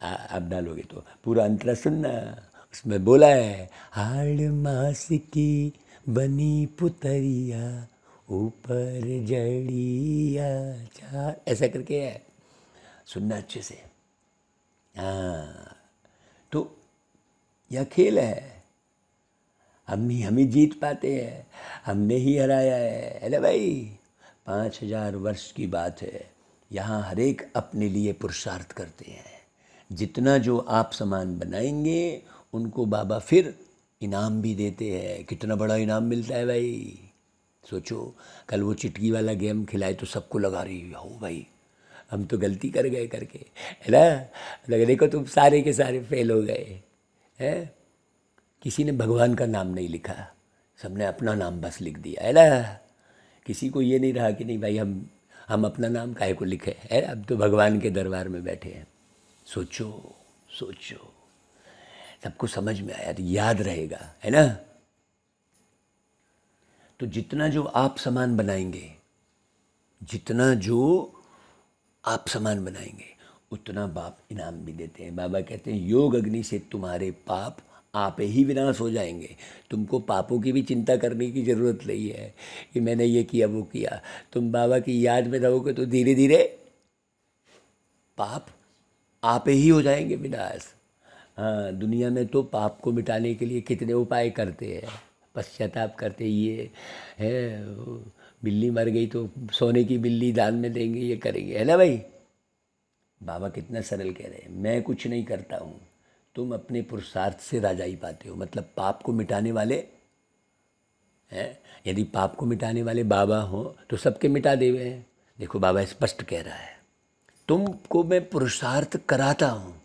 आप डालोगे तो पूरा अंतरा सुनना। उसमें बोला है, हाड़ मास की बनी पुतरिया, ऊपर जड़िया चार, ऐसा करके है, सुनना अच्छे से। हाँ, तो यह खेल है, हम ही जीत पाते हैं, हमने ही हराया है ना भाई। 5000 वर्ष की बात है, यहाँ हर एक अपने लिए पुरुषार्थ करते हैं। जितना जो आप सामान बनाएंगे उनको बाबा फिर इनाम भी देते हैं। कितना बड़ा इनाम मिलता है भाई, सोचो। कल वो चिटकी वाला गेम खिलाए तो सबको लगा रही हो भाई, हम तो गलती कर गए करके, है ना। लगे देखो तुम सारे के सारे फेल हो गए हैं। किसी ने भगवान का नाम नहीं लिखा, सबने अपना नाम बस लिख दिया, है ना। किसी को ये नहीं रहा कि नहीं भाई हम हम अपना नाम काहे को लिखे है, अब तो भगवान के दरबार में बैठे हैं। सोचो सोचो, सबको समझ में आया तो याद रहेगा, है ना। तो जितना जो आप समान बनाएंगे, जितना जो आप समान बनाएंगे, उतना बाप इनाम भी देते हैं। बाबा कहते हैं योग अग्नि से तुम्हारे पाप आप ही विनाश हो जाएंगे। तुमको पापों की भी चिंता करने की ज़रूरत नहीं है कि मैंने ये किया वो किया। तुम बाबा की याद में रहोगे तो धीरे धीरे पाप आप ही हो जाएंगे विनाश। हाँ, दुनिया में तो पाप को मिटाने के लिए कितने उपाय करते हैं, पश्चाताप करते, ये है वो बिल्ली मर गई तो सोने की बिल्ली दान में देंगे, ये करेंगे, है ना भाई। बाबा कितना सरल कह रहे हैं, मैं कुछ नहीं करता हूँ, तुम अपने पुरुषार्थ से राजाई पाते हो। मतलब पाप को मिटाने वाले हैं, यदि पाप को मिटाने वाले बाबा हों तो सबके मिटा देवे हैं। देखो बाबा स्पष्ट कह रहा है, तुमको मैं पुरुषार्थ कराता हूँ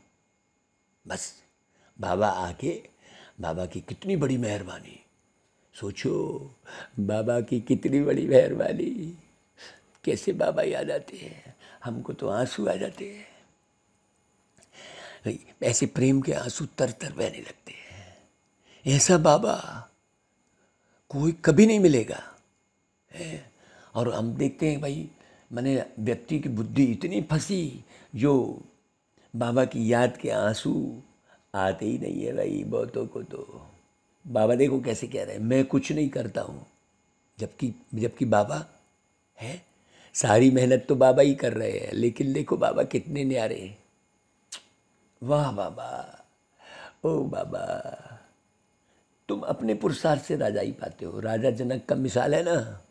बस। बाबा आके, बाबा की कितनी बड़ी मेहरबानी, सोचो बाबा की कितनी बड़ी मेहरबानी। कैसे बाबा याद आते हैं, हमको तो आंसू आ जाते हैं भाई, ऐसे प्रेम के आंसू तर तर बहने लगते हैं। ऐसा बाबा कोई कभी नहीं मिलेगा है। और हम देखते हैं भाई, मैंने व्यक्ति की बुद्धि इतनी फंसी, जो बाबा की याद के आंसू आते ही नहीं है भाई बहुतों को। तो बाबा देखो कैसे कह रहे हैं, मैं कुछ नहीं करता हूँ, जबकि जबकि बाबा है, सारी मेहनत तो बाबा ही कर रहे हैं। लेकिन देखो बाबा कितने न्यारे हैं। वाह बाबा, ओ बाबा, तुम अपने पुरुषार्थ से राजा ही पाते हो। राजा जनक का मिसाल है ना,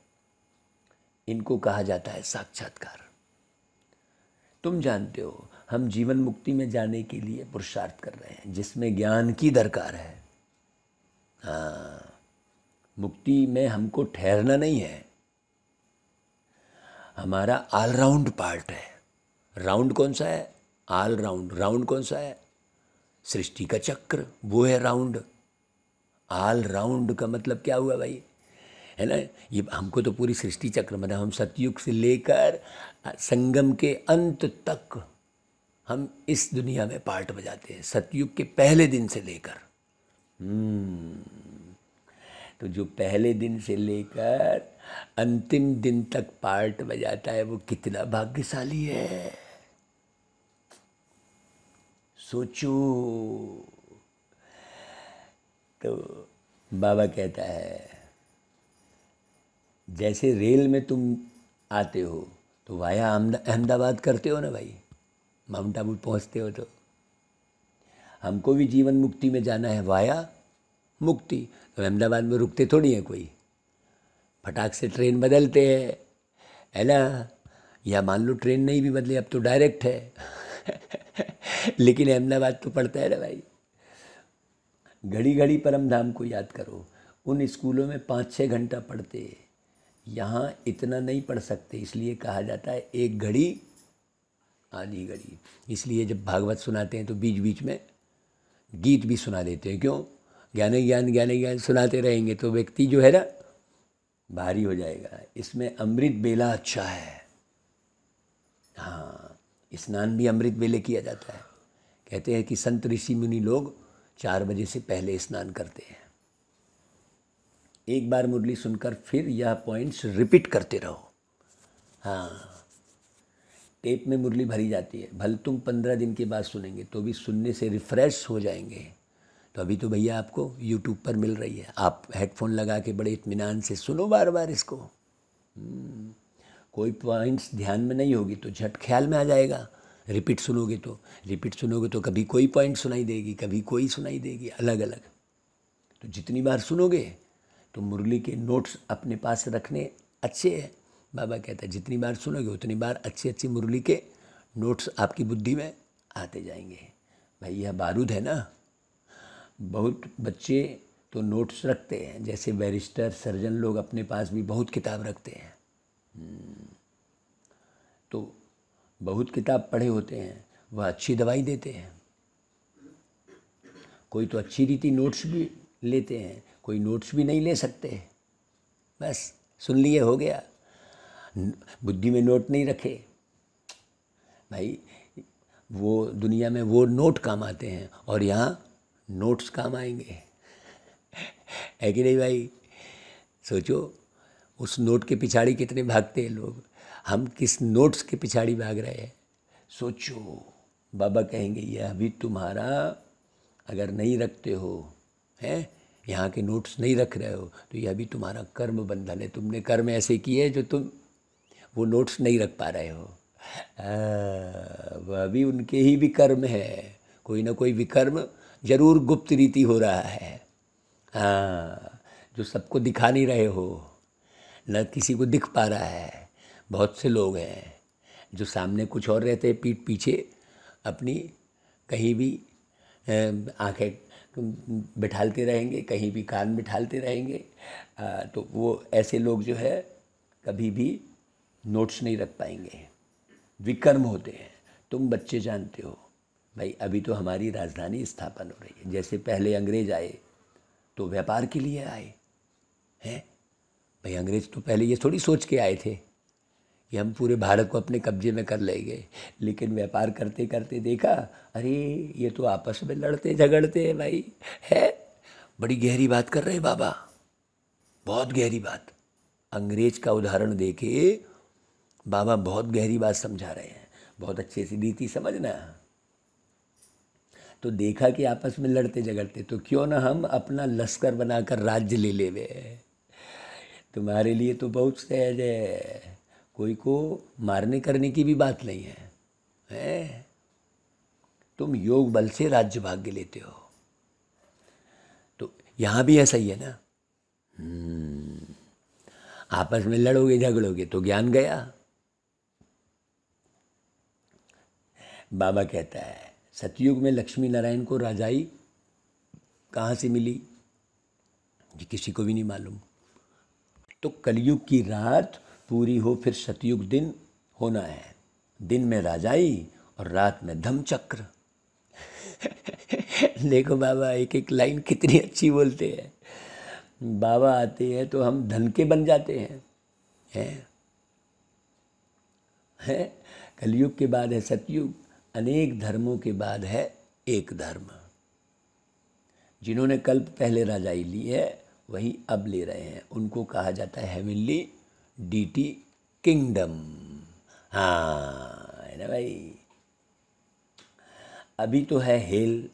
इनको कहा जाता है साक्षात्कार। तुम जानते हो हम जीवन मुक्ति में जाने के लिए पुरुषार्थ कर रहे हैं, जिसमें ज्ञान की दरकार है। हाँ, मुक्ति में हमको ठहरना नहीं है, हमारा ऑल राउंड पार्ट है। राउंड कौन सा है, ऑल राउंड। राउंड कौन सा है, सृष्टि का चक्र, वो है राउंड। ऑल राउंड का मतलब क्या हुआ भाई, है ना। ये हमको तो पूरी सृष्टि चक्र, मतलब हम सतयुग से लेकर संगम के अंत तक हम इस दुनिया में पार्ट बजाते हैं, सतयुग के पहले दिन से लेकर। तो जो पहले दिन से लेकर अंतिम दिन तक पार्ट बजाता है, वो कितना भाग्यशाली है, सोचो। तो बाबा कहता है, जैसे रेल में तुम आते हो तो वाया अहमदाबाद करते हो ना भाई, माउंट आबू पहुंचते हो। तो हमको भी जीवन मुक्ति में जाना है वाया मुक्ति, तो अहमदाबाद में रुकते थोड़ी हैं कोई, फटाक से ट्रेन बदलते हैं, है ना। या मान लो ट्रेन नहीं भी बदले, अब तो डायरेक्ट है लेकिन अहमदाबाद तो पड़ता है ना भाई। घड़ी घड़ी परम धाम को याद करो। उन स्कूलों में 5-6 घंटा पढ़ते, यहाँ इतना नहीं पढ़ सकते, इसलिए कहा जाता है एक घड़ी आधी घड़ी। इसलिए जब भागवत सुनाते हैं तो बीच बीच में गीत भी सुना देते हैं। क्यों, ज्ञान ज्ञान ज्ञान ज्ञान सुनाते रहेंगे तो व्यक्ति जो है ना भारी हो जाएगा। इसमें अमृत बेला अच्छा है। हाँ, स्नान भी अमृत बेले किया जाता है। कहते हैं कि संत ऋषि मुनि लोग 4 बजे से पहले स्नान करते हैं। एक बार मुरली सुनकर फिर यह पॉइंट्स रिपीट करते रहो। हाँ, टेप में मुरली भरी जाती है, भले तुम 15 दिन के बाद सुनेंगे तो भी सुनने से रिफ़्रेश हो जाएंगे। तो अभी तो भैया आपको यूट्यूब पर मिल रही है, आप हेडफोन लगा के बड़े इत्मीनान से सुनो बार बार इसको। कोई पॉइंट्स ध्यान में नहीं होगी तो झट ख्याल में आ जाएगा। रिपीट सुनोगे तो कभी कोई पॉइंट सुनाई देगी, कभी कोई सुनाई देगी, अलग अलग। तो जितनी बार सुनोगे तो मुरली के नोट्स अपने पास रखने अच्छे हैं। बाबा कहता है जितनी बार सुनोगे उतनी बार अच्छी अच्छी मुरली के नोट्स आपकी बुद्धि में आते जाएंगे। भाई यह बारूद है ना। बहुत बच्चे तो नोट्स रखते हैं, जैसे बैरिस्टर सर्जन लोग अपने पास भी बहुत किताब रखते हैं। तो बहुत किताब पढ़े होते हैं, वह अच्छी दवाई देते हैं। कोई तो अच्छी रीति नोट्स भी लेते हैं, कोई नोट्स भी नहीं ले सकते, बस सुन लिए हो गया। बुद्धि में नोट नहीं रखे भाई, वो दुनिया में वो नोट काम आते हैं और यहाँ नोट्स काम आएंगे, है कि नहीं भाई? सोचो उस नोट के पिछाड़ी कितने भागते हैं लोग, हम किस नोट्स के पिछाड़ी भाग रहे हैं। सोचो बाबा कहेंगे यह भी तुम्हारा, अगर नहीं रखते हो हैं, यहाँ के नोट्स नहीं रख रहे हो तो यह भी तुम्हारा कर्म बंधन है। तुमने कर्म ऐसे किए जो तुम वो नोट्स नहीं रख पा रहे हो। वह भी उनके ही विकर्म है, कोई ना कोई विकर्म जरूर गुप्त रीति हो रहा है। जो सबको दिखा नहीं रहे हो, न किसी को दिख पा रहा है। बहुत से लोग हैं जो सामने कुछ और रहते हैं, पीठ पीछे अपनी कहीं भी आंखें बिठालते रहेंगे, कहीं भी कान बिठालते रहेंगे। तो वो ऐसे लोग जो है कभी भी नोट्स नहीं रख पाएंगे, विकर्म होते हैं। तुम बच्चे जानते हो भाई, अभी तो हमारी राजधानी स्थापन हो रही है। जैसे पहले अंग्रेज आए तो व्यापार के लिए आए हैं भाई। अंग्रेज तो पहले ये थोड़ी सोच के आए थे कि हम पूरे भारत को अपने कब्जे में कर लेंगे, लेकिन व्यापार करते करते देखा अरे ये तो आपस में लड़ते झगड़ते हैं भाई, है। बड़ी गहरी बात कर रहे बाबा, बहुत गहरी बात। अंग्रेज का उदाहरण देके बाबा बहुत गहरी बात समझा रहे हैं, बहुत अच्छे से रीति समझना। तो देखा कि आपस में लड़ते झगड़ते, तो क्यों ना हम अपना लश्कर बनाकर राज्य ले लेवे। तुम्हारे लिए तो बहुत सहज है, कोई को मारने करने की भी बात नहीं है, हैं? तुम योग बल से राज्य भाग्य लेते हो। तो यहाँ भी ऐसा ही है ना। आपस में लड़ोगे झगड़ोगे तो ज्ञान गया। बाबा कहता है सतयुग में लक्ष्मी नारायण को राजाई कहाँ से मिली, ये किसी को भी नहीं मालूम। तो कलयुग की रात पूरी हो फिर सतयुग दिन होना है। दिन में राजाई और रात में धम्मचक्र। देखो बाबा एक एक लाइन कितनी अच्छी बोलते हैं। बाबा आते हैं तो हम धन के बन जाते हैं, हैं? कलयुग के बाद है सतयुग, अनेक धर्मों के बाद है एक धर्म। जिन्होंने कल्प पहले राजाई ली है वही अब ले रहे हैं, उनको कहा जाता है हेवनली डीटी किंगडम। हाँ है ना भाई। अभी तो है हेल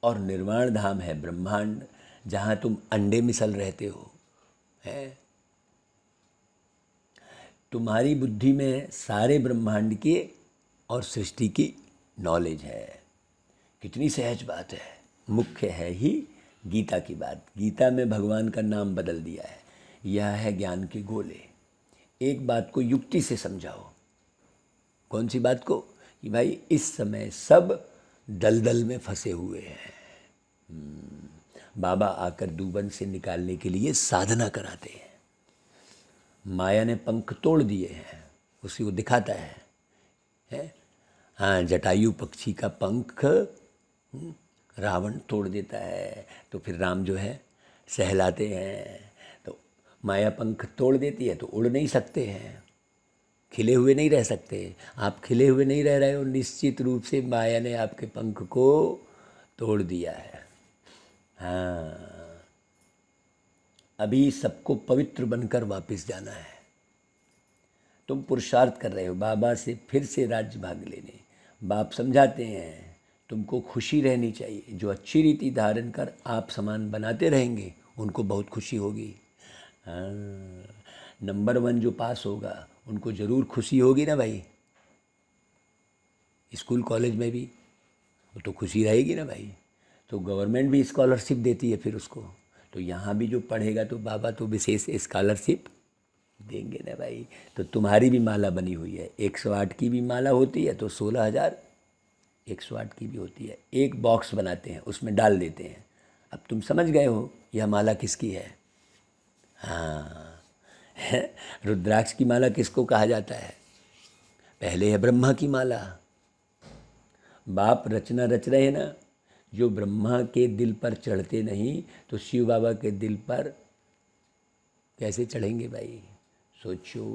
और निर्वाण धाम है ब्रह्मांड, जहाँ तुम अंडे मिसल रहते हो, है। तुम्हारी बुद्धि में सारे ब्रह्मांड के और सृष्टि की नॉलेज है। कितनी सहज बात है। मुख्य है ही गीता की बात। गीता में भगवान का नाम बदल दिया है। यह है ज्ञान के गोले। एक बात को युक्ति से समझाओ। कौन सी बात को? कि भाई इस समय सब दलदल में फंसे हुए हैं। बाबा आकर दूबन से निकालने के लिए साधना कराते हैं। माया ने पंख तोड़ दिए हैं, उसी को दिखाता है? हाँ, जटायु पक्षी का पंख रावण तोड़ देता है, तो फिर राम जो है सहलाते हैं, तो माया पंख तोड़ देती है तो उड़ नहीं सकते हैं, खिले हुए नहीं रह सकते। आप खिले हुए नहीं रह रहे हो, निश्चित रूप से माया ने आपके पंख को तोड़ दिया है। हाँ, अभी सबको पवित्र बनकर वापस जाना है। तुम पुरुषार्थ कर रहे हो बाबा से फिर से राज्य भाग लेने। बाप समझाते हैं तुमको खुशी रहनी चाहिए। जो अच्छी रीति धारण कर आप समान बनाते रहेंगे उनको बहुत खुशी होगी। हाँ, नंबर 1 जो पास होगा उनको ज़रूर खुशी होगी ना भाई। स्कूल कॉलेज में भी तो खुशी रहेगी ना भाई। तो गवर्नमेंट भी स्कॉलरशिप देती है फिर उसको। तो यहाँ भी जो पढ़ेगा तो बाबा तो विशेष स्कॉलरशिप देंगे ना भाई। तो तुम्हारी भी माला बनी हुई है। 108 की भी माला होती है तो 16,000, 108 की भी होती है। एक बॉक्स बनाते हैं, उसमें डाल देते हैं। अब तुम समझ गए हो यह माला किसकी है। हाँ, रुद्राक्ष की माला किसको कहा जाता है? पहले है ब्रह्मा की माला। बाप रचना रच रहे हैं ना। जो ब्रह्मा के दिल पर चढ़ते नहीं तो शिव बाबा के दिल पर कैसे चढ़ेंगे भाई। सोचो।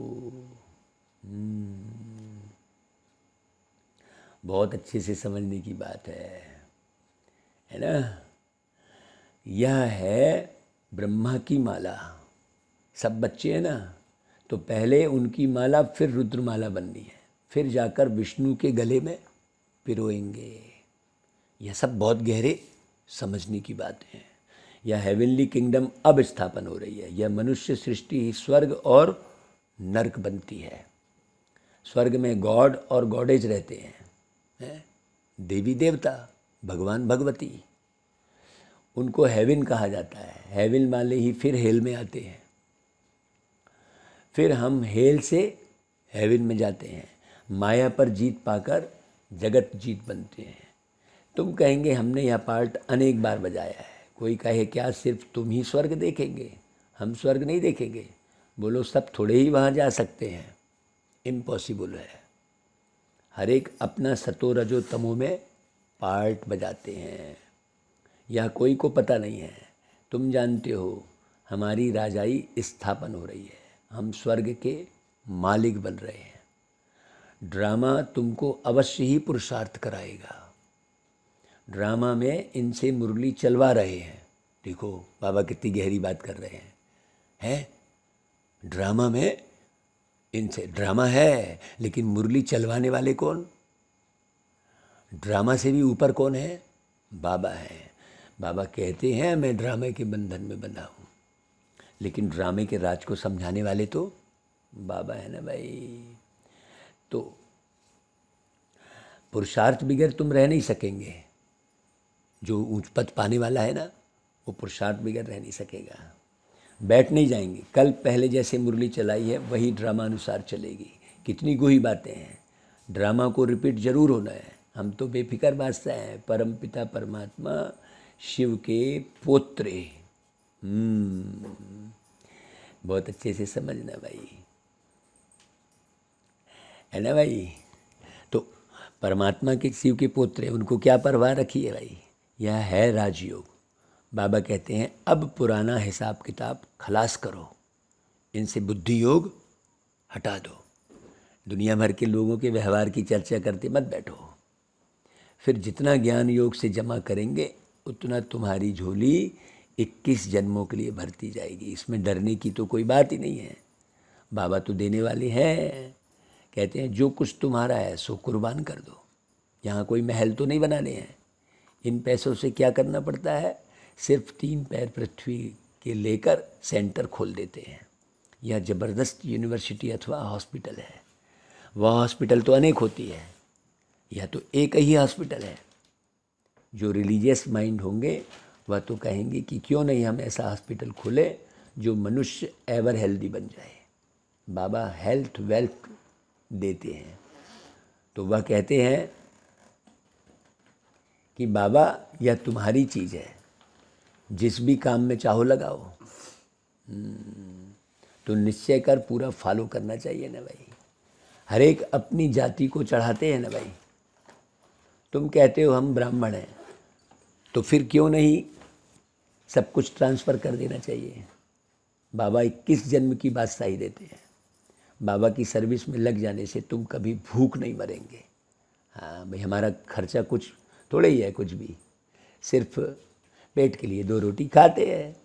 बहुत अच्छे से समझने की बात है ना। यह है ब्रह्मा की माला। सब बच्चे हैं ना, तो पहले उनकी माला, फिर रुद्रमाला बननी है, फिर जाकर विष्णु के गले में पिरोएंगे। यह सब बहुत गहरे समझने की बातें हैं। यह हेवनली किंगडम अब स्थापन हो रही है। यह मनुष्य सृष्टि ही स्वर्ग और नरक बनती है। स्वर्ग में गॉड और गॉडेज रहते हैं, देवी देवता, भगवान भगवती, उनको हेवन कहा जाता है। हेवन वाले ही फिर हेल में आते हैं, फिर हम हेल से हेवन में जाते हैं। माया पर जीत पाकर जगत जीत बनते हैं। तुम कहेंगे हमने यह पार्ट अनेक बार बजाया है। कोई कहे क्या सिर्फ तुम ही स्वर्ग देखेंगे, हम स्वर्ग नहीं देखेंगे? बोलो सब थोड़े ही वहाँ जा सकते हैं, इम्पॉसिबल है। हर एक अपना सतो रजो तमो में पार्ट बजाते हैं। यह कोई को पता नहीं है। तुम जानते हो हमारी राजाई स्थापन हो रही है, हम स्वर्ग के मालिक बन रहे हैं। ड्रामा तुमको अवश्य ही पुरुषार्थ कराएगा। ड्रामा में इनसे मुरली चलवा रहे हैं। देखो बाबा कितनी गहरी बात कर रहे हैं। ड्रामा में इनसे ड्रामा है, लेकिन मुरली चलवाने वाले कौन? ड्रामा से भी ऊपर कौन है? बाबा है। बाबा कहते हैं मैं ड्रामे के बंधन में बंधा हूँ, लेकिन ड्रामे के राज को समझाने वाले तो बाबा है ना भाई। तो पुरुषार्थ बगैर तुम रह नहीं सकेंगे। जो ऊंच पद पाने वाला है ना, वो पुरुषार्थ बगैर रह नहीं सकेगा। बैठ नहीं जाएंगे। कल पहले जैसे मुरली चलाई है वही ड्रामा अनुसार चलेगी। कितनी गोही बातें हैं। ड्रामा को रिपीट जरूर होना है। हम तो बेफिक्र बादशाह हैं, परम पिता परमात्मा शिव के पोत्रे। बहुत अच्छे से समझना भाई, है ना भाई। तो परमात्मा के शिव के पोत्रे, उनको क्या परवाह रखी है भाई। यह है राजयोग। बाबा कहते हैं अब पुराना हिसाब किताब खलास करो, इनसे बुद्धि योग हटा दो। दुनिया भर के लोगों के व्यवहार की चर्चा करते मत बैठो। फिर जितना ज्ञान योग से जमा करेंगे उतना तुम्हारी झोली 21 जन्मों के लिए भरती जाएगी। इसमें डरने की तो कोई बात ही नहीं है। बाबा तो देने वाले हैं। कहते हैं जो कुछ तुम्हारा है सो कुर्बान कर दो। यहाँ कोई महल तो नहीं बनाने हैं। इन पैसों से क्या करना पड़ता है? सिर्फ 3 पैर पृथ्वी के लेकर सेंटर खोल देते हैं। यह ज़बरदस्त यूनिवर्सिटी अथवा हॉस्पिटल है। वह हॉस्पिटल तो अनेक होती है, यह तो एक ही हॉस्पिटल है। जो रिलीजियस माइंड होंगे वह तो कहेंगे कि क्यों नहीं हम ऐसा हॉस्पिटल खोले जो मनुष्य एवर हेल्दी बन जाए। बाबा हेल्थ वेल्थ देते हैं। तो वह कहते हैं कि बाबा यह तुम्हारी चीज़ है, जिस भी काम में चाहो लगाओ। तो निश्चय कर पूरा फॉलो करना चाहिए ना भाई। हर एक अपनी जाति को चढ़ाते हैं ना भाई। तुम कहते हो हम ब्राह्मण हैं, तो फिर क्यों नहीं सब कुछ ट्रांसफ़र कर देना चाहिए। बाबा 21 जन्म की बादशाही देते हैं। बाबा की सर्विस में लग जाने से तुम कभी भूख नहीं मरेंगे। हाँ भाई, हमारा खर्चा कुछ थोड़ा ही है, कुछ भी, सिर्फ पेट के लिए 2 रोटी खाते हैं,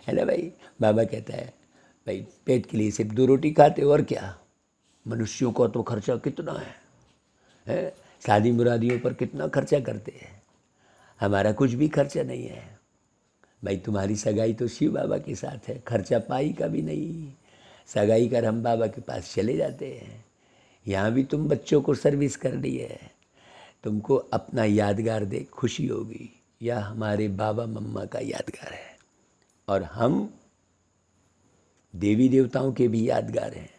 है ना भाई। बाबा कहता है भाई पेट के लिए सिर्फ 2 रोटी खाते हो, और क्या। मनुष्यों को तो खर्चा कितना है? शादी मुरादियों पर कितना खर्चा करते हैं। हमारा कुछ भी खर्चा नहीं है भाई। तुम्हारी सगाई तो शिव बाबा के साथ है, खर्चा पाई का भी नहीं। सगाई कर हम बाबा के पास चले जाते हैं। यहाँ भी तुम बच्चों को सर्विस कर दी है। तुमको अपना यादगार दे खुशी होगी। यह हमारे बाबा मम्मा का यादगार है, और हम देवी देवताओं के भी यादगार हैं।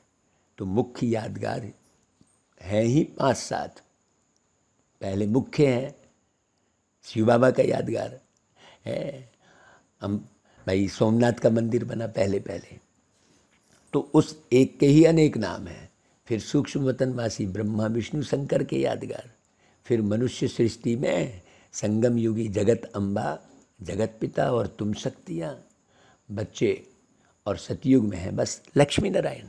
तो मुख्य यादगार हैं ही 5-7। पहले मुख्य है शिव बाबा का यादगार है। हम भाई सोमनाथ का मंदिर बना पहले, तो उस एक के ही अनेक नाम हैं। फिर सूक्ष्म वतनवासी ब्रह्मा विष्णु शंकर के यादगार। फिर मनुष्य सृष्टि में संगम युगी जगत अम्बा, जगत पिता और तुम शक्तियाँ। बच्चे और सतयुग में है बस लक्ष्मी नारायण।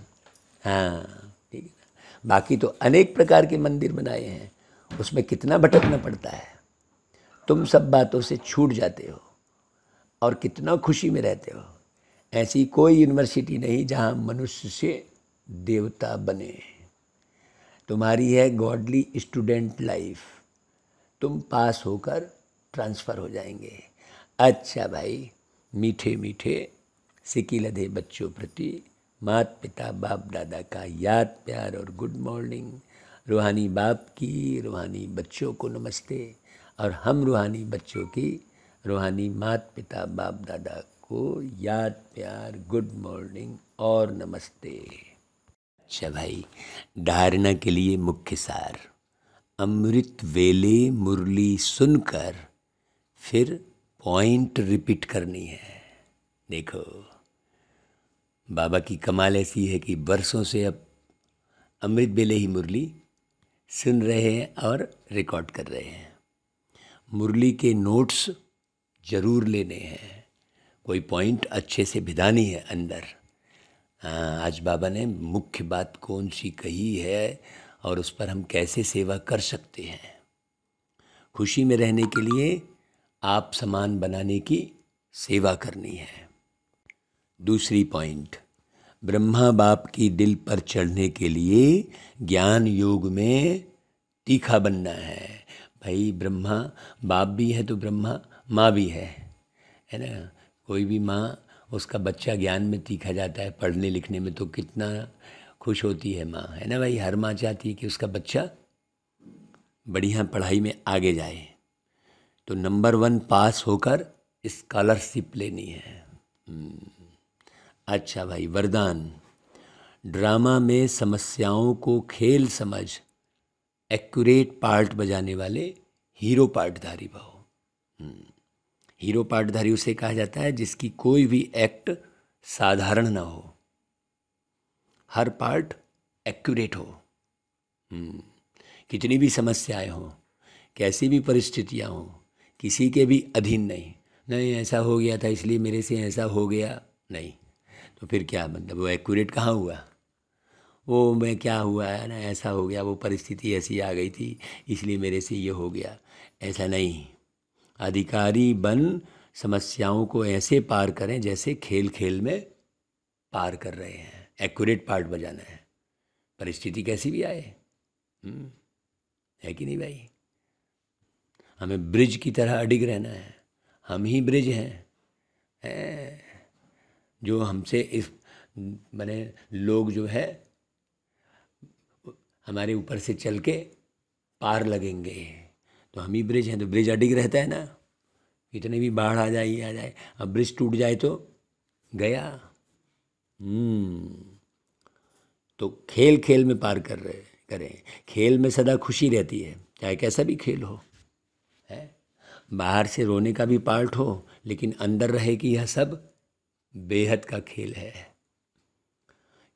हाँ ठीक है ना। बाकी तो अनेक प्रकार के मंदिर बनाए हैं, उसमें कितना भटकना पड़ता है। तुम सब बातों से छूट जाते हो और कितना खुशी में रहते हो। ऐसी कोई यूनिवर्सिटी नहीं जहाँ मनुष्य से देवता बने। तुम्हारी है गॉडली स्टूडेंट लाइफ, तुम पास होकर ट्रांसफ़र हो जाएंगे। अच्छा भाई, मीठे मीठे सिकी लधे बच्चों प्रति माता पिता बाप दादा का याद प्यार और गुड मॉर्निंग। रूहानी बाप की रूहानी बच्चों को नमस्ते, और हम रूहानी बच्चों की रूहानी माता पिता बाप दादा को याद प्यार गुड मॉर्निंग और नमस्ते। अच्छा भाई, धारणा के लिए मुख्य सार। अमृत वेले मुरली सुनकर फिर पॉइंट रिपीट करनी है। देखो, बाबा की कमाल ऐसी है कि वर्षों से अब अमृत वेले ही मुरली सुन रहे हैं और रिकॉर्ड कर रहे हैं। मुरली के नोट्स जरूर लेने हैं, कोई पॉइंट अच्छे से भिदानी है अंदर। आज बाबा ने मुख्य बात कौन सी कही है और उस पर हम कैसे सेवा कर सकते हैं। खुशी में रहने के लिए आप समान बनाने की सेवा करनी है। दूसरी पॉइंट, ब्रह्मा बाप की दिल पर चढ़ने के लिए ज्ञान योग में तीखा बनना है। भाई ब्रह्मा बाप भी है तो ब्रह्मा माँ भी है ना। कोई भी माँ, उसका बच्चा ज्ञान में तीखा जाता है, पढ़ने लिखने में तो कितना खुश होती है माँ, है ना भाई। हर माँ चाहती है कि उसका बच्चा बढ़िया पढ़ाई में आगे जाए। तो नंबर 1 पास होकर स्कॉलरशिप लेनी है। अच्छा भाई, वरदान। ड्रामा में समस्याओं को खेल समझ एक्यूरेट पार्ट बजाने वाले हीरो पार्टधारी भाव। हीरो पार्टधारी उसे कहा जाता है जिसकी कोई भी एक्ट साधारण ना हो, हर पार्ट एक्यूरेट हो। कितनी भी समस्याएं हों, कैसी भी परिस्थितियां हों, किसी के भी अधीन नहीं। नहीं ऐसा हो गया था इसलिए मेरे से ऐसा हो गया, नहीं। तो फिर क्या मतलब, वो एक्यूरेट कहाँ हुआ? वो मैं क्या हुआ है ना, ऐसा हो गया, वो परिस्थिति ऐसी आ गई थी इसलिए मेरे से ये हो गया, ऐसा नहीं। अधिकारी बन समस्याओं को ऐसे पार करें जैसे खेल खेल में पार कर रहे हैं। एक्यूरेट पार्ट बजाना है, परिस्थिति कैसी भी आए। है कि नहीं भाई? हमें ब्रिज की तरह अडिग रहना है। हम ही ब्रिज हैं। जो हमसे इस माने लोग जो है हमारे ऊपर से चल के पार लगेंगे, तो हम ही ब्रिज हैं। तो ब्रिज अडिग रहता है ना, कितने भी बाढ़ आ जाए। अब ब्रिज टूट जाए तो गया। तो खेल खेल में पार करें। खेल में सदा खुशी रहती है, चाहे कैसा भी खेल हो। है बाहर से रोने का भी पार्ट हो, लेकिन अंदर रहे कि यह सब बेहद का खेल है।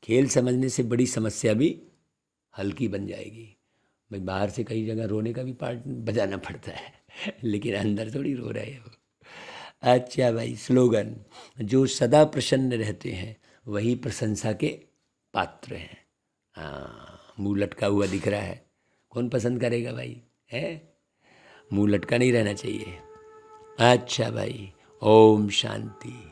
खेल समझने से बड़ी समस्या भी हल्की बन जाएगी। भाई बाहर से कई जगह रोने का भी पार्ट बजाना पड़ता है, लेकिन अंदर थोड़ी रो रहे हो। अच्छा भाई, स्लोगन। जो सदा प्रसन्न रहते हैं वही प्रशंसा के पात्र हैं। हाँ, मुँह लटका हुआ दिख रहा है, कौन पसंद करेगा भाई? है मुँह लटका नहीं रहना चाहिए। अच्छा भाई, ओम शांति।